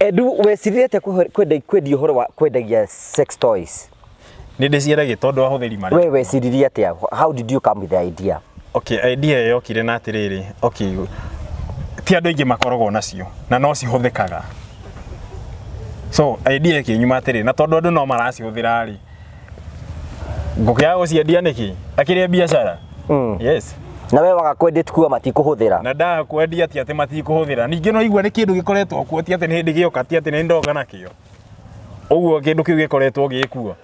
Edu weciririte kwendia horo wa kwendagia sex toys? Nindiciaragia tondu ahuthiri mari. We weciririe atia? How did you come with the idea? Okay, idea yokire na atiriri. Okay. Ti andu aingi makoragwo nacio na no cihuthikaga. So idea kinyuma atiriri na tondu andu no maracihuthira ri. Ngukia guciendia niki? Akiria biashara. Yes. Na wewe wagakwendia tukuwa matikuhuthira. Na nda kwendia ati matikuhuthira. Ningi no igwa ni kindu gikoretwo kuo ti ati ni hindi gioka ti ati ni ndoga nakio. Uguo kindu kiu gikoretwo gikuo.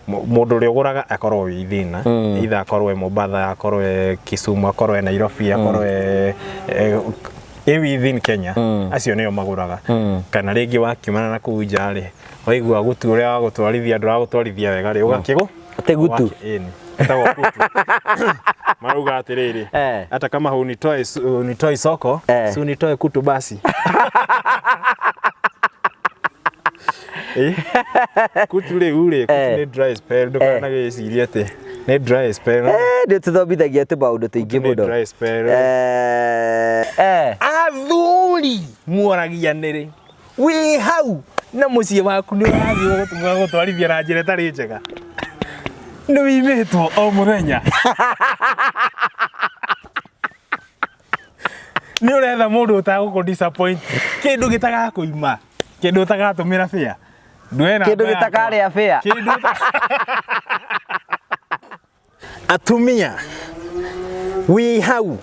Mundu ri uguraga akorwo wi thina. Either akorwo Mombasa, akorwo Kisumu, akorwo Nairobi, akorwo within Kenya. Acio nio maguraga. Kana ringi wakiumana na kuu nja ri. Waigua gutu uria wa gutwarithia ndu wa gutwarithia wega ri ugakigo. Ate gutu. Tawa kutu. Maruga atiriri. Hata kama hunitoi soko, si unitoe kutu basi. Kutu le ule, kutu ne dry spell, ndukana giciria ati. Ne dry spell. Ndio tuthobithagia tu maundu tuingi muno. Dry spell. Athuri muoragia niri. Wi hau na mucie waku ni urathii gutwarithia na njira tari njega. No imetwo o muthenya. Ni uretha mundu utaguku disappoint. Kindu gitaga kuima. Kindu utagatumira fare. Ndwena. Kindu gitakari afia. Kindu atumia. Wi hau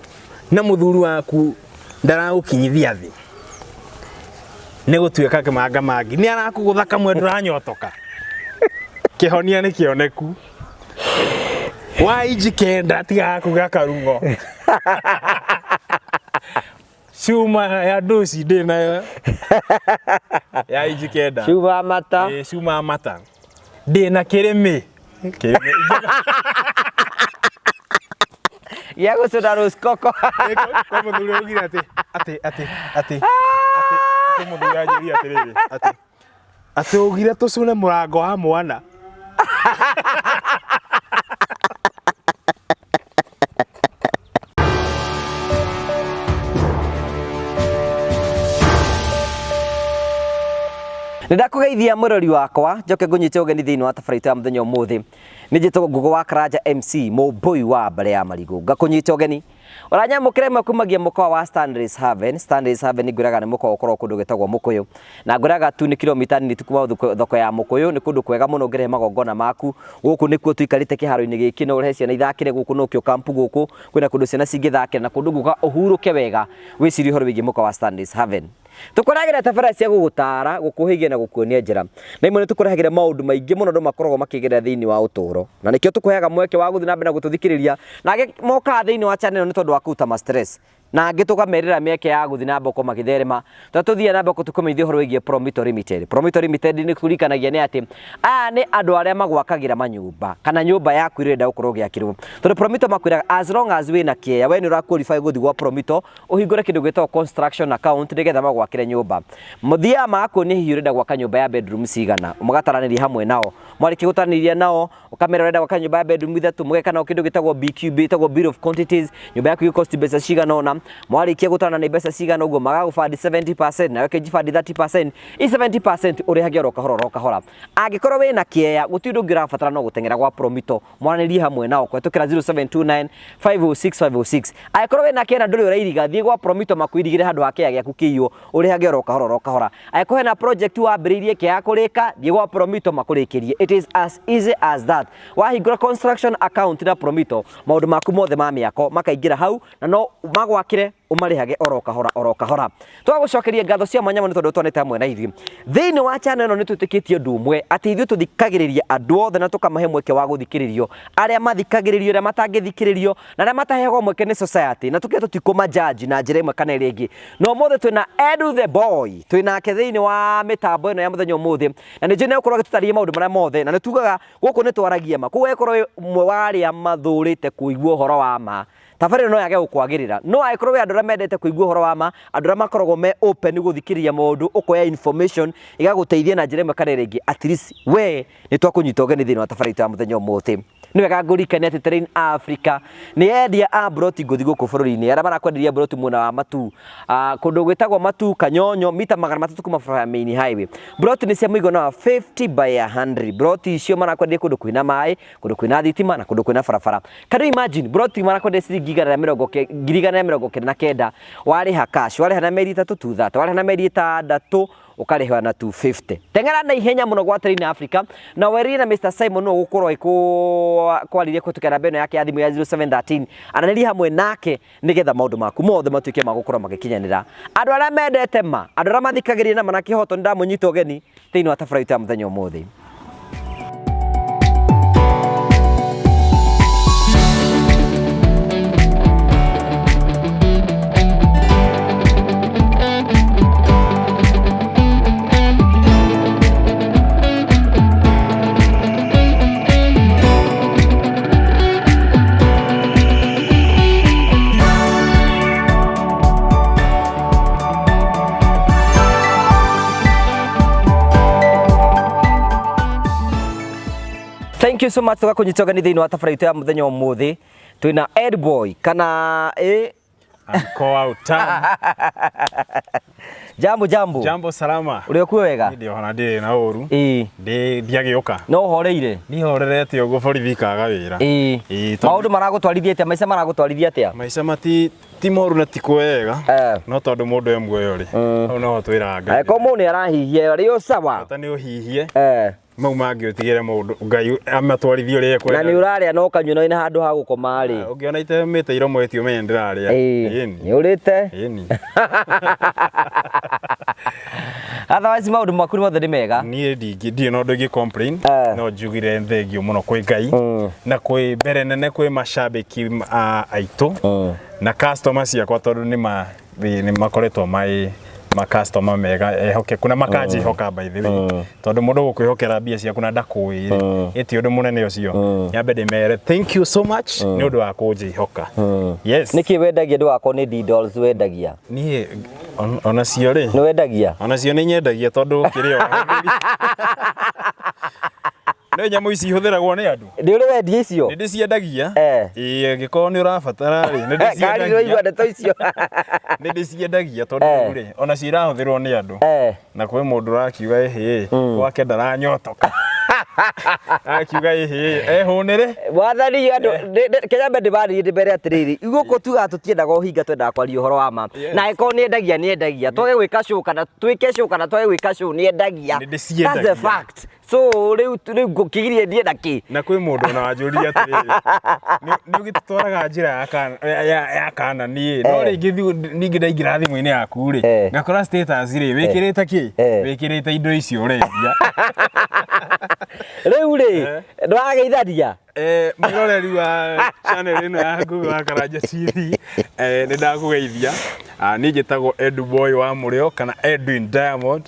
na muthuru waku ndaragukinyithia thi. Ni gutuika kimanga mangi. Ni arakugutha kamwe nduranyotoka. Kihonia ni kioneku. Waiji kenda tiga kuga karungo. Shuma ya dosi dina ya iji kenda. Shuma mata. Shuma mata. Dina kireme. Kireme. Ya gusoda roskoko. Como duro ugira ate. Como duro ajiri atiriri ate. Ate ugira tusune murango wa mwana. Ndakugeithia murori wakwa njoke ngunyite ugeni thiini wa tabarĩra ya muthenya umuthi ni njitwo Ngugi wa Karanja MC Mũmbũi wa mbere ya Marigũ ngakunyite ugeni uranyamukire makumagia mukoa wa Stanley's Haven. Stanley's Haven nguraga ni mukoa ukorwo kundu gitagwo Mukuyu na nguraga tu ni kilomita nini tukuma thoko ya Mukuyu ni kundu kwega muno ngire magongona maku guku nikuo tuikarite kiharo-ini giki no urehcia na ithakire guku no kyo kampu guku kwina kundu ciana cingithakire na kundu guka uhuruke wega wiciri horo wigi mukoa wa Stanley's Haven. Tukuragira tabara cia gugutara gukuhigia na gukuonia njira na imwe tukuragira maundu maingi muno ndo makoragwo makigerera thiini wa uturo na nikio tukuheaga mweke wa guthi na mbere na gututhikiriria na moka thiini wa channel ni tondu wa kuta ma stress na ngitukamerera mieke ya guthi na mboko magitherema tuthia na mboko tukumeithia horo wigie Promito Limited. Promito Limited ni kurikanagia ni ati ni andu aria magwakagira manyumba kana nyumba yaku irenda gukorwo giakirwo tondu Promito makwiraga as long as we na kia we ni uraqualify guthi gwa Promito uhingure kindu gwetwo construction account nigetha magwakire nyumba muthia mako ni hiyo urenda gwaka nyumba ya bedroom cigana mugataraniria hamwe nao mwariki gutaraniria nao ukamera urenda gwaka nyumba ya bedroom ithatu mugeka nao kindu gitagwo BQB itagwo bill of quantities nyumba yaku cost beca cigana ona mwarikia gutana ni beca cigana uguo magagufandi 70% na weke jifandi 30% i 70% urihage ro kahora angikorwo we na kieya gutindu ngirabatara no gutengera gwa Promito mwananirie hamwe nao kwetukira 0729 506 506 angikorwo we na kieya nduri urairiga thie gwa Promito makuirigire handu hake yaku kiyo urihage ro kahora angikorwo na project wa mbiririe kia kurika thie gwa Promito makurikirie. It is as easy as that. Wahingura construction account na Promito maundu maku mothe ma miako makaingira hau na no magwakire umarihage oro kahora twagucokeria ngatho cia mwanya ni tondu twanete hamwe na ithuĩ thiini wa channel ĩno nĩtwĩtĩkĩtie ũndũ ũmwe atĩ ithuĩ tũthikagĩrĩria andũ othe na tũkamahe mweke wa gũthikĩrĩrio arĩa mathikagĩrĩrio arĩa matangĩthikĩrĩrio na arĩa mataheagwo mweke nĩ society na tũkĩrĩa tũtikũma judge na njĩra ĩmwe kana ĩrĩa ĩngĩ no ũmũthĩ twĩna Edu the boy twĩnake thiini wa mĩtambo ĩno ya mũthenya ũmũthĩ na nĩ njũĩ nĩgũkorwo agĩtũtarĩria maũndũ marĩa mothe na nĩtugaga gũkũ nĩtwaragia ma koguo ĩkorwo ũmwe wa arĩa mathũrĩte kũigua ũhoro wa ma tabarĩra no yage gukwagirira no aikorwo we andũ arĩa mendete kũigua ũhoro wa ma andũ arĩa makoragwo me open gũthikĩrĩria maũndũ ukoya information igaguteithia na njĩra ĩmwe kana ĩrĩa ĩngĩ at least we nĩ twakũnyita ũgeni thĩinĩ wa tabarĩra ya mũthenya ũmũthĩ ni wega gwikenia ati train Africa ni endia a broti nguthi guku bururi-ini ara marakwenderia broti mwena wa matu kundu gwitagwo matu kanyonyo mita 300 kuma main highway broti ni cia muigana wa 50 by 100 broti icio marakwenderia kundu kwina mai kundu kwina thitima na kundu kwina barabara kana imagine broti marakwenderia ciringi 199 wariha cash wariha na meri 3 tu that wariha na meri 6 ukarihwa na 250 tengera na ihenya muno gwa train Africa na weri na Mr Simon no gukorwo kwaririe kwetukana beno yake ya thimu ya 0713 ananiri hamwe nake nigetha maundu maku mothe matuike magukorwo magikinyanira andu ara mendete ma andu ara mathikagiria na manaki hoto ndamunyita ugeni thiini wa tabarau ya muthenya umuthi. Thank you so much kwa kunyita ugeni thiini wa tabarau ya muthenya umuthi twina Ed Boy kana Anko out jambo salama uri kuo wega ndio hana ndi na uru ndi ndiagioka no horeire ni horerete ugo borithi kaga wira maundu maragutwarithia atia maica maragutwarithia atia maica mati ti moru na ti kwega no tondu mundu emwe uri au no twira ngai ko mundu arahihie rio sawa ata ni uhihie mau mangi utigire mundu ngai amatwarithio ri ekwe na ni uraria no kanyuno ina handu ha gukoma ri ungiona itemete iro mwetio me ndiraria ni urite otherwise maundu maku mothe ni mega ni ndi no ndu complain no njugire thengio muno kwi ngai na kwi mbere nene kwi mashabiki aitu na customers yakwa tondu ni makoretwo mai customer mega ehoke kuna makaji hoka by the way tondu mundu gukwihokera bia cia kuna ndakuire eti undu munene ucio nyambe ndimere thank you so much ni undu wa kunji hoka yes niki wendagia ndu wako ni D-dolls wendagia ni ona cio ri ni wendagia ona cio ni nyendagia tondu kirio no nyamu ici huthiragwo ni andu ndi uri wendia icio ndi ciendagia ngiko ni urabatara ri ndi ciendagia kari roi ndeto icio ndi ciendagia tondu ri ona cirahuthirwo ni andu na kwi mundu rakiuga gwake ndaranyotoka akiuga ehunire wathani andu kenya mbe ndibari ndibere atiriri iguko tuga tutiendaga uhinga twendaga kwaria uhoro wa ma na iko ni endagia twage gwika show kana twike show kana twage gwika show ni endagia that's the fact so riu ngukigirie ndie ndaki na kwi mundu na wanjuria atiriri ni ugitwaraga njira ya kana ni no ringi ningi ndaingira thimu-ini yaku ri ngakora status ri wikirite ki wikirite indo icio urendia riu ri ndwageitharia mwiroreri wa channel ino ya Google Akaranja TV ni ndakugeithia ni njitagwo Ed Boy wa Murio kana Edwin Diamond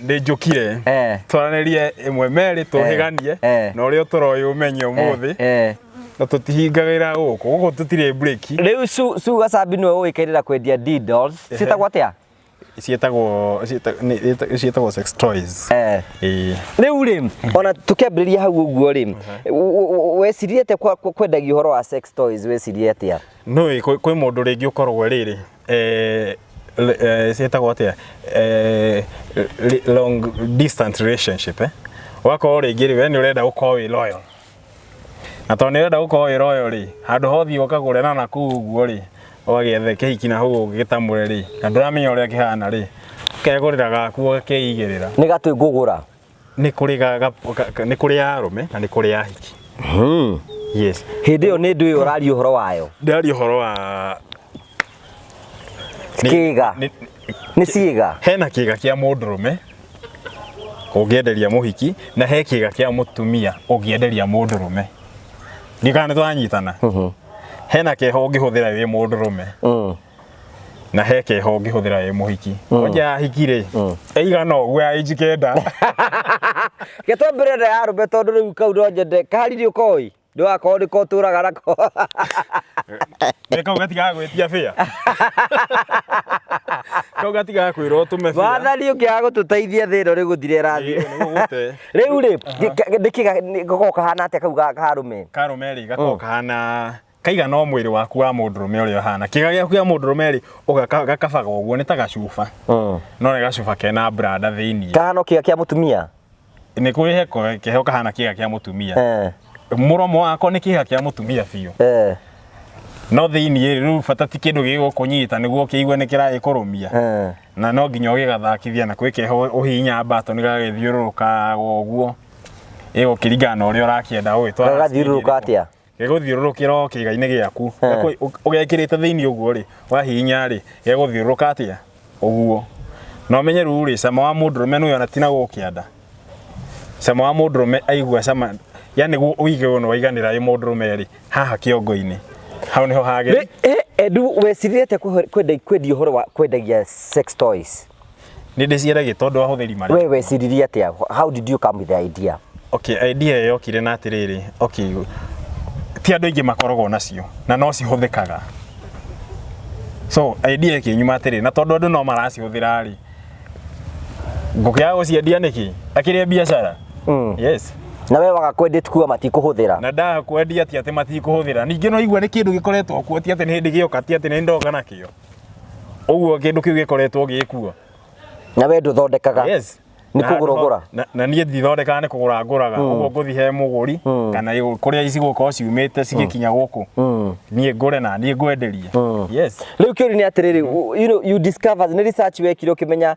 ndi njukire twaranirie imwe meri tuhiganie na uria turoyo umenye umuthi na tutihingagira guku tutire break riu su gacabi no wikairira kwendia D-dolls citagwo atia cietagwo sex toys riu ri ona tukembereria hau uguo ri weciriete kwendagia uhoro wa sex toys wecirie atia no kwi mundu ringi ukoragwo riri cietagwo atia long distance relationship wakorwo ringi ri we ni urenda gukorwo wi loyal na tondu ni urenda gukorwo wi loyal ri handu hothi ukagurana na kuu uguo ri wagethe kihiki na hau gitamure ri na nduramenya uria kihana ri kegurira gaku keigirira ni gatu ngugura ni kuri arume na ni kuri ahiki yes hindi yo ni ndu urari uhoro wayo ndari uhoro wa ciiga ni ciiga hena kiiga kia mundurume ungienderia muhiki na he kiiga kia mutumia ungienderia mundurume ni kana twanyitana hena keho ungihuthira wi mundurume na he keho ungihuthira wi muhiki oja hikire eigana ogwe ainjikenda getwambirira ya rume tondu riu kau ndonjende kari ri ukoi ndũgakorwo nĩko ũtũraga nako. Kau gatigaga gwĩtia bĩa. Kau gatigaga kwĩrwo ũtũme bĩa. Wathani ũngĩaga gũtũteithia thĩ ĩno rĩgũthire ĩrathiĩ. Rĩu rĩ nĩkĩgo kahana atĩa kau karũme? Karũme rĩ gakoragwo kahana kaigana o mwĩrĩ waku wa mũndũrũme ũrĩa ũhana. Kĩga gĩaku kĩa mũndũrũme rĩ gakabaga ũguo nĩ ta gacuba. No nĩ gacuba kena brada thĩinĩ. Kahana kĩga kĩa mũtumia? Nĩ kwĩheko kĩheo kahana kĩga kĩa mũtumia. Mũromo wako nĩ kĩga kĩa mũtumia biũ. No thĩinĩ rĩu bata ti kĩndũ gĩgũkũnyita nĩguo kĩigue nĩ kĩragĩkũrũmia. Na no nginya ũgĩgathakithia na kwĩ keho ũhihinya mbato nĩ gagĩthiũrũrũkaga ũguo. Kĩringana na ũrĩa ũrakĩenda ũgĩtwara. Gagathiũrũrũka atĩa? Gegũthiũrũrũkĩra kĩga-inĩ gĩaku. Ũgekĩrĩte thĩinĩ ũguo rĩ wahihinya rĩ gegũthiũrũrũka atĩa ũguo. No ũmenye rĩu rĩ cama wa mũndũrũme nĩ ona ti na gũkĩanda. Cama wa mũndũrũme aigua cama yani ũige ũno waiganĩra mũndũrũme rĩ haha kĩongo-inĩ. Hau nĩho hagĩrĩ. Edu wecirie atĩa kwendia ũhoro wa kwendagia sex toys? Nĩ ndĩciaragia tondũ wa hũthĩri marĩ. We weciririe atĩa? How did you come with the idea? Okay, idea yokire na atĩrĩrĩ. Okay. Ti andũ aingĩ makoragwo nacio na no cihũthĩkaga. So idea ĩkĩnyuma atĩrĩrĩ na tondũ andũ no maracihũthĩra rĩ ngũkĩaga gũciendia nĩkĩ? Akĩrĩa biacara. Yes. Na wewe wagakwendete kuwa matikũhũthĩra. Na ndakwendia atĩ matikũhũthĩra. Ningĩ no igua nĩ kĩndũ gĩkoretwo kuo ti atĩ nĩ hĩndĩ gĩoka ti atĩ nĩ ndoga nakĩo. Ũguo kĩndũ kĩu gĩkoretwo gĩkuo. Na wewe ndũthondekaga? Yes. Nĩ kũgũra. Na niĩ ndithondekaga nĩ kũgũra ngũraga. Ũguo ngũthi he mũgũri kana kũrĩa ici gũkorwo ciumĩte cigĩkinya gũkũ. Niĩ ngũre na niĩ ngwenderie. Yes. Rĩu kĩũria nĩ atĩrĩrĩ you discovered nĩ research wekire ũkĩmenya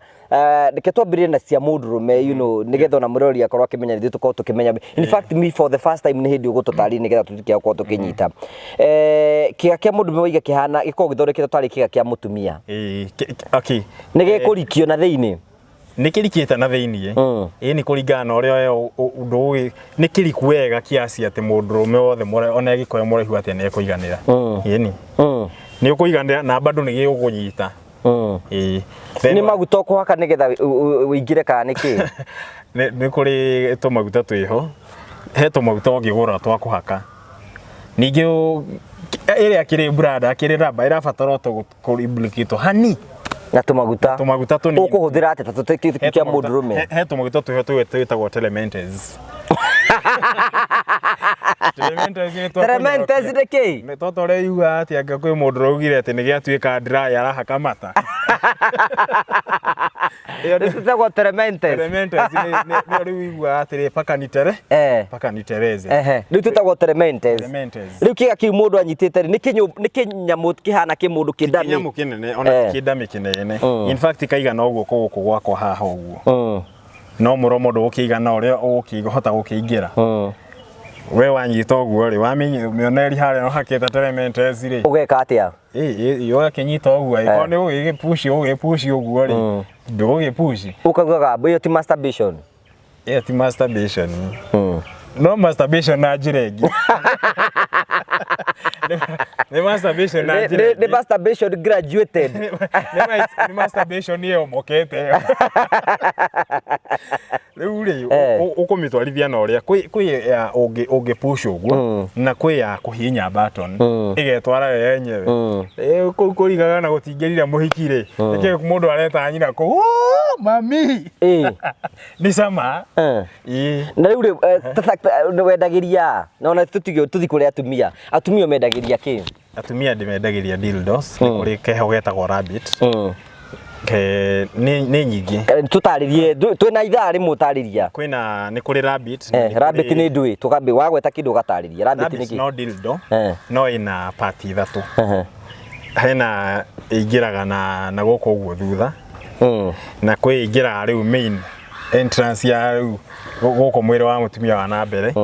reke twambĩrĩrie na cia mũndũrũme nĩgetha ona mũrori akorwo akĩmenya nĩ tũkorwo tũkĩmenya. In fact me for the first time nĩ hĩndĩ ũgũtũtarĩria nĩgetha tũtĩkĩaga gũkorwo tũkĩnyita. Kĩga kĩa mũndũrũme waiga kĩhana gĩkoragwo gĩthondeketwo tarĩ kĩga kĩa mũtumia. Okay. Nĩ gĩkũrikio na thĩinĩ. Nĩ kĩrikĩte na thĩinĩ nĩ kũringana na ũrĩa ũndũ ũyũ nĩ kĩriku wega kiasi atĩ mũndũrũme wothe ona agĩkorwo mũraihu atĩa nĩ ekũiganĩra. Ĩni nĩ ũkũiganĩra na bado nĩ gĩgũkũnyita. Nĩ maguta ũkũhaka nĩgetha ũingĩre kana nĩkĩ? Nĩ kũrĩ tũmaguta twĩho he tũmaguta ũngĩgũra twa kũhaka. Ningĩ ĩrĩa kĩrĩ brada kĩrĩ raba ĩrabatara kũriblikĩtwo hani na tũmaguta tũnini ũkũhũthĩra atĩ tũtĩkĩa mũndũrũme. He tũmaguta twĩtagwo telementes. Telementes nĩ kĩ? Nĩ tondũ ũrĩa yuga atĩ anga kwĩ mũndũ ũraugire atĩ nĩ gĩatuĩka dry arahaka mata. Ĩyo nĩ twĩtagwo telementes. Telementes nĩ rĩu yuga atĩrĩ pakanitereze. Rĩu twĩtagwo telementes. Rĩu kĩga kĩu mũndũ anyitĩte nĩ kĩnyamũ kĩhana kĩmũndũ kĩndami. Kĩnyamũ kĩnene ona kĩndami kĩnene. In fact kaigana ũguo gũkũ gwakwa haha ũguo. No mũromo ndũgũkĩigana ũrĩa ũgũkĩhota gũkĩingĩra. We wanyita ũguo rĩ wamĩoneri harĩa ũhakĩte telementes rĩ ũgeka atĩa? Ũgakĩnyita ũguo ĩkorwo nĩ ũgĩpushi ũguo rĩ ndũgũgĩpushi. Ũkaugaga ĩyo ti masturbation? Ĩyo ti masturbation. No masturbation na njĩra ĩngĩ. Nĩ masturbation na njĩra ĩngĩ. Nĩ masturbation graduated. Nĩ masturbation yomokete. Rĩu rĩ ũkũmĩtwarithia na ũrĩa kwĩ ũngĩpush ũguo na kwĩ ya kũhihinya button ĩgetwara we yenyewe. Kũrigaga na gũtingĩrira mũhiki rĩ nĩkĩo mũndũ areta nyina kũu mami nĩ cama. Na rĩu rĩ wendagĩria na ona tũthi kũrĩ atumia mendagĩria kĩ? Atumia ndĩmendagĩria dildos nĩ kũrĩ keho getagwo rabbit. Nĩ nyingĩ. Tũtarĩrie twĩna ithaa rĩmwe ũtarĩria. Kwĩna nĩ kũrĩ rabbit. Rabbit nĩ ndũĩ tũkambe wagweta kĩndũ ũgatarĩria. Rabbit nĩ kĩ? No dildo no ĩna part ithatũ. Hena ĩingĩraga na gũkũ ũguo thutha. Na kwĩ ĩingĩraga rĩu main entrance ya rĩu gũkũ mwĩrĩ wa mũtumia wa na mbere.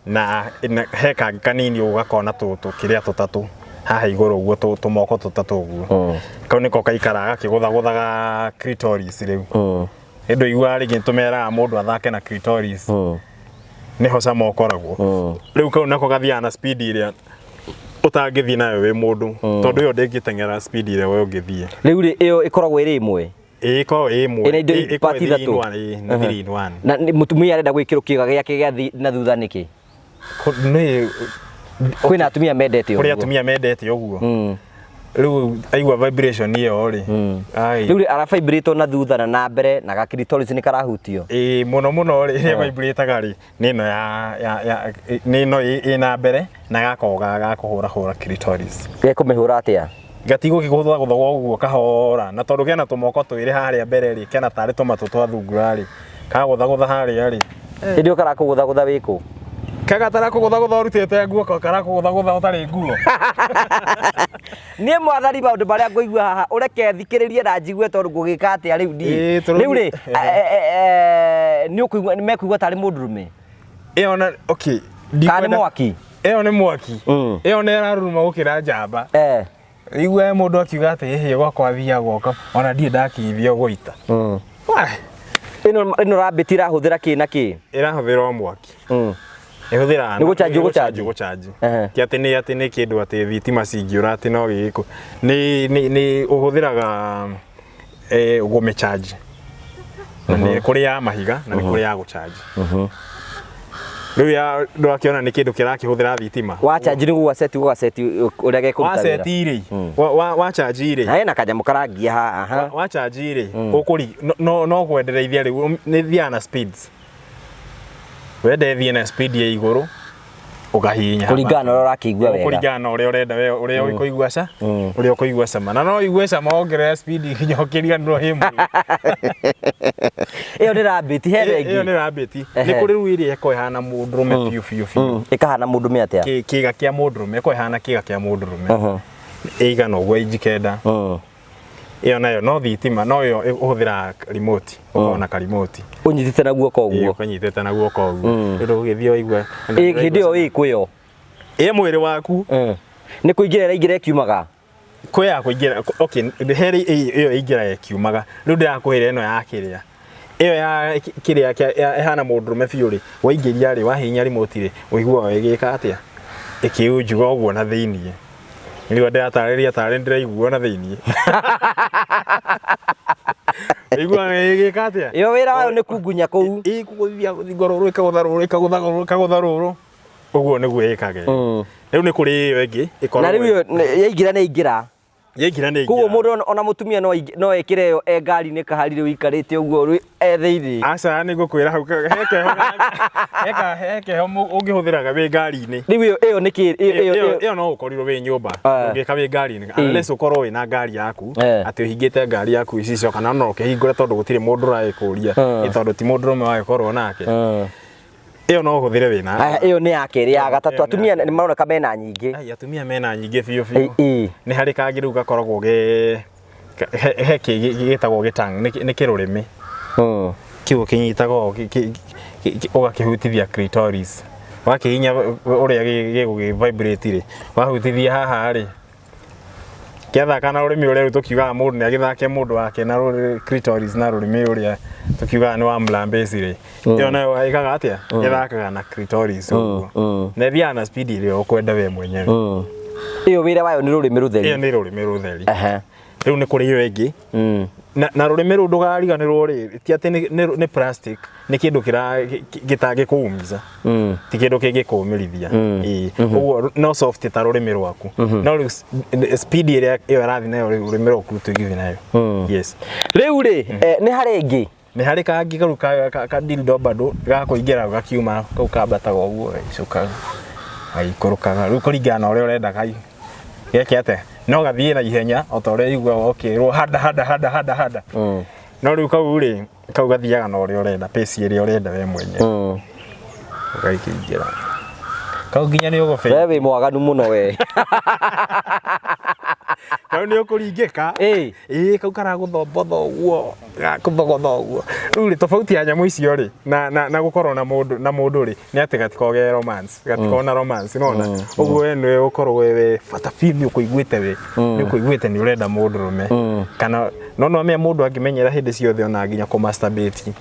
Na he kangĩ kanini ũgakona kĩrĩa tũtatũ haha igũrũ ũguo tũmoko tũtatũ ũguo. Kau nĩko kaikaraga gakĩgũthagũthaga clitoris rĩu. Hĩndĩ igua rĩngĩ tũmeraga mũndũ athake na clitoris. Nĩho cama ũkoragwo. Rĩu kau nako gathiaga na speed ĩrĩa ũtangĩthiĩ nayo wĩ mũndũ tondũ ĩyo ndĩngĩteng'era speed ĩrĩa we ũngĩthiĩ. Rĩu ĩyo ĩkoragwo ĩrĩ ĩmwe. Ĩkoragwo ĩ ĩmwe. Ĩna indo part ithatũ. Na mũtumia arenda gwĩkĩrwo kĩga gĩake gĩa na thutha nĩkĩ? nä kwina atumia mendete uguo. Kuri atumia mendete uguo. Riu aigua vibration iyo ri. Riu ara vibrate na thutha na mbere na ga clitoris ni karahutio. Muno ri vibrate ri nino ya nino ina mbere na gakoga gakuhura clitoris. Gekumihura atia? Gatigo gikuthwa guthwa uguo kahora na tondu kena tumoko twiri haria mbere ri kena tari tumatu twa thungura ri kagutha haria ri ndio karakugutha wiku kagatara kugutha rutete nguo karakugutha utari nguo nie mwathari maundu baria ngoigua haha ureke thikiririe na njigue tondu ngugika atia riu ndi riu ri ni ukuigua mekuigua tari mundurume iyo na okay kana mwaki iyo ni mwaki iyo ni raruma gukira njamba igwe mundu akiuga ati hihi gwakwa thia gwoka ona ndie ndakithia goita ino rabbit irahuthira ki na ki irahuthira mwaki ihũthĩra nĩ gũchanji ti atĩ nĩ kĩndũ atĩ thitima cingiũra atĩ no gĩkũ nĩ ũhũthĩraga gũmĩchanji na nĩ kũrĩ ya mahiga na nĩ kũrĩ ya gũchanji rĩu ya ndũrakĩona nĩ kĩndũ kĩrakĩhũthĩra thitima wa chanji nĩ gũgaceti ũrĩa gekũruta wĩra waceti-rĩ wa chanji-rĩ na hena kanyamũ karangia haha wa chanji-rĩ ũkũri no kwendereithia rĩu nĩ thiaga na speeds wende thie na speed ya iguru ugahinya kuringana na urakigua wega kuringana uria urenda we uria ukuigua ca uria ukuigua cama na no igwe cama ongerera speed nyokeria ndo himu iyo ni rabbit herengi iyo ni rabbit ni kuri ruiri eko ihana mundurume fiu ikahana mundurume atia kiga kia mundurume eko ihana kiga kia mundurume igana ogwa injikenda iyo nayo no thitima no yo uhuthira remote ukona ka remote unyitite na guoko uguo ukanyitite na guoko uguo ndu githio igwa hindi yo ikwiyo mwiri waku ni kuingira ingira kiumaga kwea kuingira okay heri iyo ingira ikiumaga riu ndirakuhira ino ya kiria iyo ya kiria ehana mundurume fiuri waingiria ri wahinya remote ri uigua wegika atia ikiunjuga uguo na thiini niliwa ndatariria tari ndiraigua na thiini igua gika atia iyo wira wayo ni kungunya kou kuguthia ngororo ikagutharuru uguo niguo ikage riu ni kuri iyo ingi na riu yaingira ni ingira kuo mundu ona mutumia no ekire yo ngari ni kahari riu ikarite uguo thiini aca ni ngukwira hau heke ungihuthiraga wi ngari-ini riu iyo ni ki iyo no ukorirwo wi nyumba ungika wi ngari-ini unless ukorwo wi na ngari yaku ati uhingite ngari yaku icicio kana no ukihingure tondu gutire mundu uraikuria tondu ti mundu rume wagikorwo nake iyo no uhuthire wina iyo ni yakeri ya gatatu atumia ni maroneka mena nyingi atumia mena nyingi fiu ni hari kangi riu gakoragwo he gitagwo gitang ni kirurimi kiu kinyitagwo ugakihutithia clitoris wakihinya uria gigugivibrate ri wahutithia haha ri kiatha kana urimi uria tukiuga mundu ni agithake mundu wake na clitoris na rurimi uria tukiuga ni wa mlambesi ri iyo nayo ikaga atia githakaga na clitoris uguo na thia na speed ri ukwenda we mwenyewe iyo wira wayo ni rurimi rutheri iyo ni rurimi rutheri riu ni kuri iyo ingi na rurimi ru ndugariganirwo ri ti ati ni plastic ni kindu gitangikuumiza ti kindu kingikumirithia uguo no soft ta rurimi rwaku no speed ire iyo arathi nayo rurimi rwaku tugithi nayo yes riu ri ni hari ingi ni hari kangi ka dildo bado gakuingira gakiuma kau kabataga uguo icuka aikurukaga riu kuringana uria urenda kai geke ate no gathie na ihenya o ta uria igua okirwo hada no riu kau ri kau gathiaga na uria urenda pace iria urenda we mwenyewe gaikingira kau nginya ni ugofe we wi mwaganu muno we kau ni ukuringika kau karaguthobotha uguo gakuthogotha uguo riu ri tofauti ya nyamu icio ri na gukorwo na mundu ri ni ati gatikoge romance gatiko na romance nona uguo we ni ukorwo we fata film ukuiguite we ni ukuiguite ni urenda mundu rume kana no me mundu angimenyera hindi ciothe ona nginya ku masturbate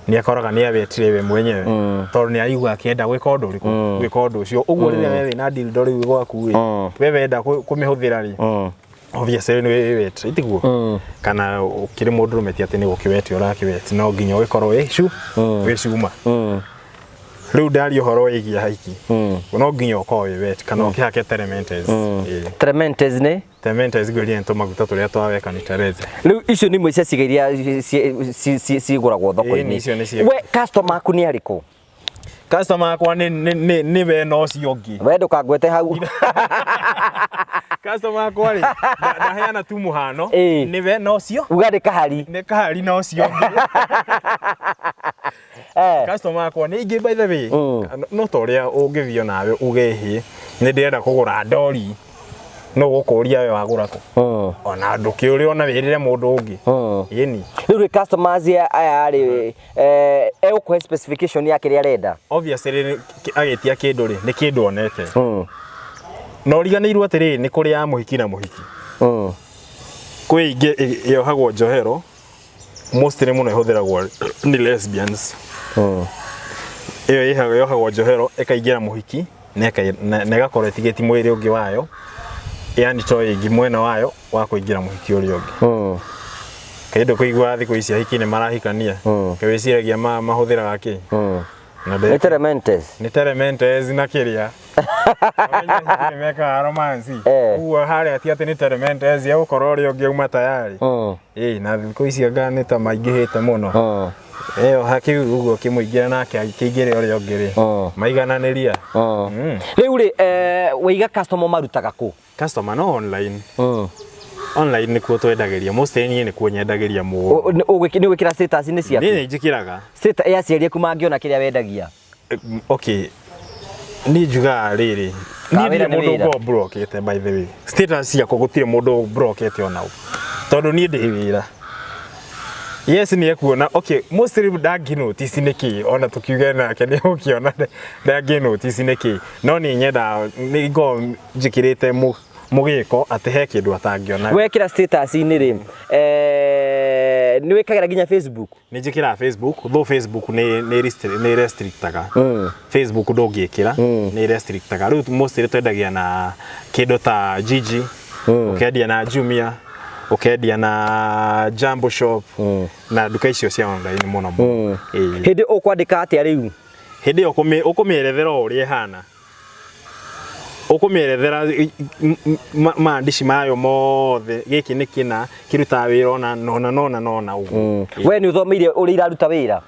ni akoraga ni abetire we mwenyewe tondu ni aigua akienda gwika undu uriku gwika undu ucio uguo riria we na dildo riu gwaku we wenda kumihuthira ri obviously ni wet itiguo kana ukiri mundu rumeti ati ni gukiweti urakiweti no nginya wikorwo we cuma riu ndari uhoro wigia haiki no nginya ukowe wet kana ukihake telementes Telementes ne telementes gũria ntũ maguta tũrĩa twaweka ni tereze riu icio ni imwe cia ciiga iria cigũragwo thoko-inĩ we customer aku nĩ arĩkũ customer akwa ni we no cio ngi we ndũkangwete hau customer akwa ri ndaheana tu muhano ni we no cio uga nĩ kahari no cio ngi customer akwa ni ingi by the way no toria ungithio nawe ugehi ni ndirenda kugura ndori no gukuria we wagura ko ona ndukiuri ona wirire mundu ungi yeni riu customers aya ri ukuhe specification ya kiria arenda obviously agetia kindu ri ni kindu onete no riganirwo atiri ni kuri ya muhiki na muhiki kwi ingi yohagwo njohero mostly muno ihuthiragwo ni lesbians iyo yohagwo njohero ikaingira muhiki na igakorwo itigeti mwiri ungi wayo yani toy ingi mwena wayo wa kuingira muhiki uri ungi kaindo kuigwa thiku ici hiki ni marahikania kewiciragia mahuthiraga ki na telementes na kiria ni meka romance uwa hali ati ni telementes ya ukorwo uri ungi uma tayari na thiku ici anga ni ta maingihite muno haki uguo kimuingira nake kiingire uri ungiri maigananiria riu ri wiga customer marutaga ku customer no online online ni kuo twendagiria mostly ni kuo nyendagiria mu ni gwikira status ni ciaku ni njikiraga status ya ciaria kuma ngiona kiria wendagia okay ni juga riri ni mundu go blockete by the way status ciako gutire mundu blockete ona tondu ni ndi wira yes ni ekuona okay mostly dagi notice niki ona tukiuga nake ni ukiona dagi notice niki no ni nyenda ni go njikirite mugiko ati he kindu atangiona wekira status ni ri ni wekagira ginya Facebook ni njikira Facebook though Facebook ni restrictaga Facebook ndungikira ni restrictaga riu mostly twendagia na kindu ta Gigi ukendia na Jumia ukendia na Jumbo Shop na duka icio cia online muno hindi ukwandika atia riu hindi ukumierethera uri hana ukumierethera maandishi mayo mothe giki ni kina kiruta wira ona nona ugu we ni uthomeire uri iraruta wira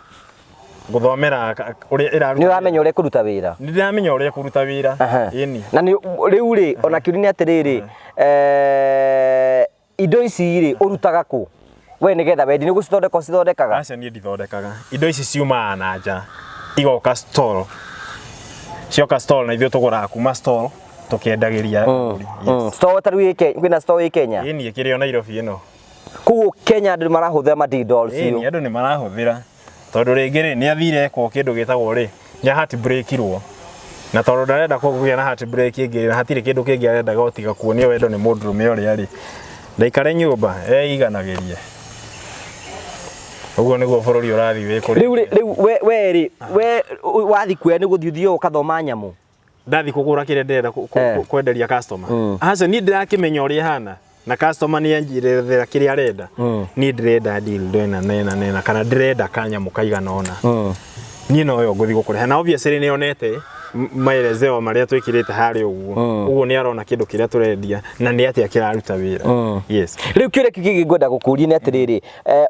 guthomera uri iraruta ni uramenya uri kuruta wira ni ndiramenya uri kuruta wira yeni na ni riu ri ona kiuri ni atiriri indo ici ri urutaga ku we nigetha wendi ni gucithondekaga aca ni ndithondekaga indo ici ciuma na nja igoka store cioka store na ithio tugura kuma store tukiendagiria store taru kwina store Kenya ni ikirio Nairobi ino ku Kenya andu marahuthira madidolls ni andu ni marahuthira tondu ringi ni athire ko kindu gitagwo ri nya heart break irwo na tondu ndarenda kugia na heart break ingi na hatire kindu kingi arenda gotiga kuonio wendo ni mundurume uri ari ndaikare nyumba iganagirie uguo niguo bururi urathi wi kuri riu we wathi kuya ni guthiuthio ukathoma nyamu ndathi kugura kire ndenda kwenderia customer aca ni ndirakimenya uri hana na customer ni anjirethera kire arenda ni ndirenda deal nena kana ndirenda kanyamu kaigana ona ni no yo guthi gukuriha na obviously ni onete maelezeo maria twikirite hari uguo ni arona kindu kiria turendia na ni atia kiraruta wira yes riu kire kiki ngwenda gukuria ni atiriri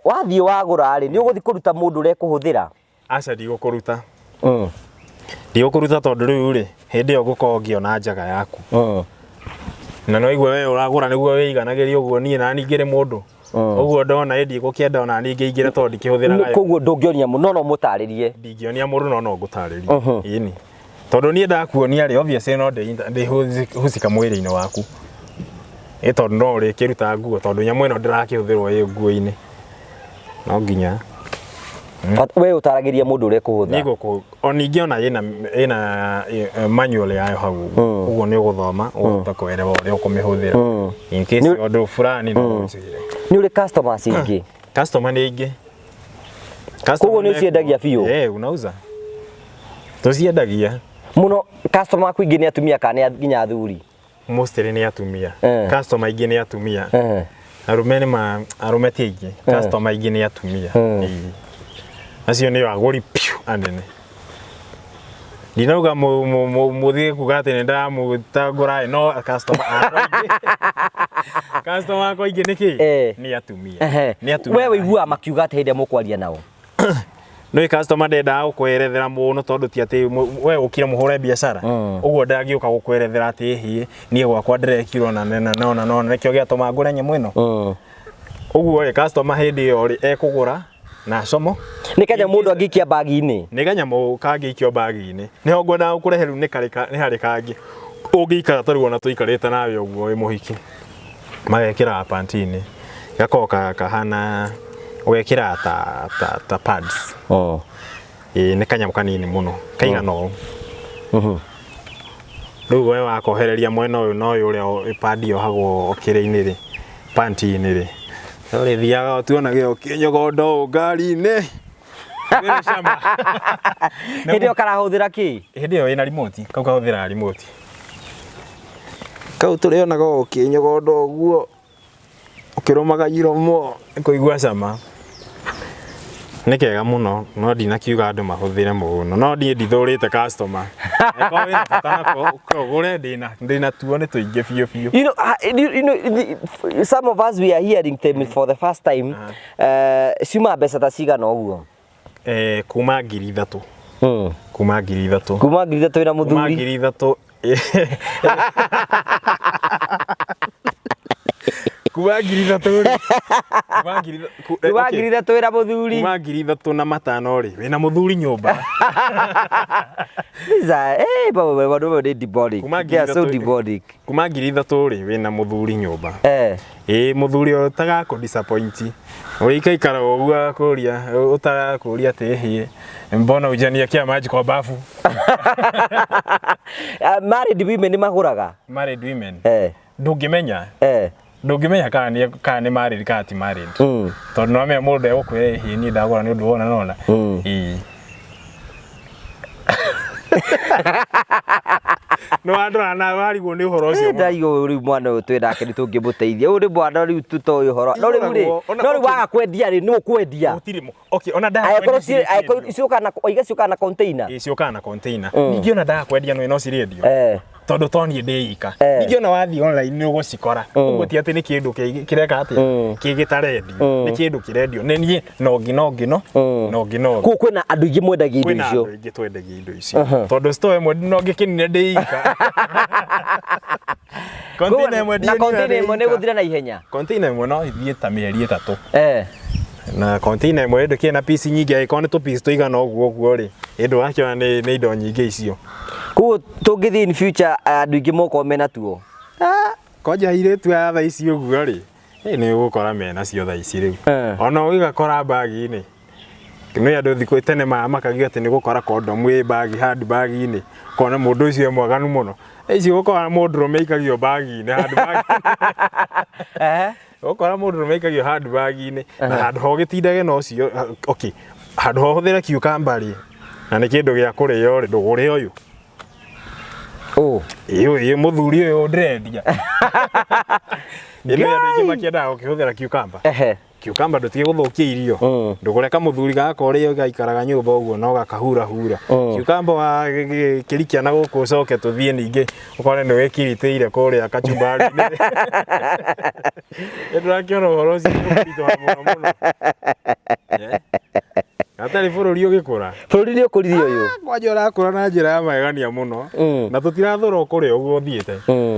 wathie wagura ri ni uguthi kuruta mundu ure kuhuthira aca ndigukuruta ndigukuruta tondu riu ri hindi yo gukorwo ngiona njaga yaku na no igwe we uragura niguo weiganagiria uguo ni na ningire mundu uguo ndona endi gukienda ona ningi ingira tondu ndikihuthiraga koguo ndungionia muno no mutaririe ndingionia mundu no gutaririe ini tondu ni ndakuonia ri obviously no ndi husika mwiri-ini waku tondu no ri kiruta nguo tondu nyamu ino ndirakihuthirwo i nguo-ini no nginya we utaragiria mundu ure kuhutha nigo oningi ona ina manual yayo hau uguo ni uguthoma uguta kwerewa uri ukumihuthira in case undu fulani no ucire ni uri customers ingi customer ni ingi koguo ni ciendagia biu unauza tuciendagia muno customer ku ingi ni atumia kana nginya athuri mostly ni atumia customer ingi ni atumia arume tingi customer ingi ni atumia acio ni aguri piu anene ndinauga muthie kuga ati nenda mutagura no customer ako ingi niki ni atumia wewe igua makiuga ati hinde mukwaria nao no customer ndenda gukwerethera muno tondu ti ati we ukira muhure biashara uguo ndagiuka gukwerethera ati hihi nie gwakwa ndirekirwo na no nikio giatuma ngure nyemu ino uguo customer hindi yo ri ekugura na somo ni kanya mundu angikia bagi-ini ni kanya mu kangikio bagi-ini niho ngwenda ukureheru ni hari kangi ungikara tari wona tuikarite nawe uguo wi muhiki magekira pantini gakoka kahana wekira ta pads ni kanya kanini muno kaigana o riu we wakohereria mwena uyu no uyu uria pad yo hago okire-ini ri pantini ri uri thiaga tuonage kinyogondo ngari-ini wira shamba hindi yo karahuthira ki hindi yo ina remote kau kahuthira remote kau turionaga kinyogondo guo ukirumaga iromo kuigua cama ni kega muno no ndinakiuga andu mahuthire muno no ndithurite customer eko wina bata kugure ndina tuo ni tuingi biu you know some of us we are hearing them for the first time sima mbeca ta cigana uguo kuma 3,000 kuma 3,000 kuma 3,000 wina muthuri kuma 3,000 kuma 3,000 kuma 3,000 wina muthuri kuma 3,000 na matano ri wina muthuri nyumba Liza baba ni demonic they are so demonic kuma 3,000 ri wina muthuri nyumba muthuri utaga ku disappoint urikaikara uguo kuria utaga kuria ati hihi mbona ujania kia maji kwa bafu married women ni maguraga married women ndungimenya ndungimenya kana ni married kana ti married tondu no me mundu egukwire hihi ni ndagura ni undu wona nona no andra na warigwo ni uhoro ucio ndaigo uri mwana uyu twirake ni tungimuteithia uyu ni mwana ri tutoy uhoro no ri waga kwendia ri no kwendia utirimo okay ona nda icoka na container icoka na container ningi ona nda kwendia no cirendio tondu toni ndeika ningi ona wathi online ni ugucikora uguo ti ati ni kindu kireka ati kigitarendio ni kindu kirendio ni nie no ku kwina andu ingi mwendagia indo icio kwina andu ingi twendagia indo icio tondu store imwe no ngikinine ndeika container imwe na container imwe ni guthira na ihenya container imwe no ithie ta mieri 3 na container imwe ndu na piece nyingi aikone tu piece tuigana uguo ri indu wakiona ni indo nyingi icio ku tungithi in future andu ingi moko mena tuo koja iretu ya tha ici uguo ri ni ugukora mena cio tha ici riu ona ugakora bagi-ini no andu thiko tene makagia ati ni gukora condom wi bagi hand bagi-ini kona mundu ucio mwaganu muno ici gukora mundu rumeikagio bagi-ini hand bagi gukora mundu rumeikagio hand bagi-ini na handu ho gitindage no cio okay handu ho huthira cucumber ri na ni kindu gia kurio ri ndugure uyu iyo muthuri uyu ndirendia ndio andu makienda ukihuthira cucumber cucumber ndutige guthukia irio ndugureka muthuri gaka urio gaikaraga nyumba uguo no gakahura cucumber wa kirikia na guku coke tuthie ningi ukore ni wikiriteire kuria kachumbari ndirakiona uhoro ucio muno atari bururi ugikura bururi ni ukuririe uyu kwanja urakura na njira ya magania muno na tutirathura kuria uguo thiete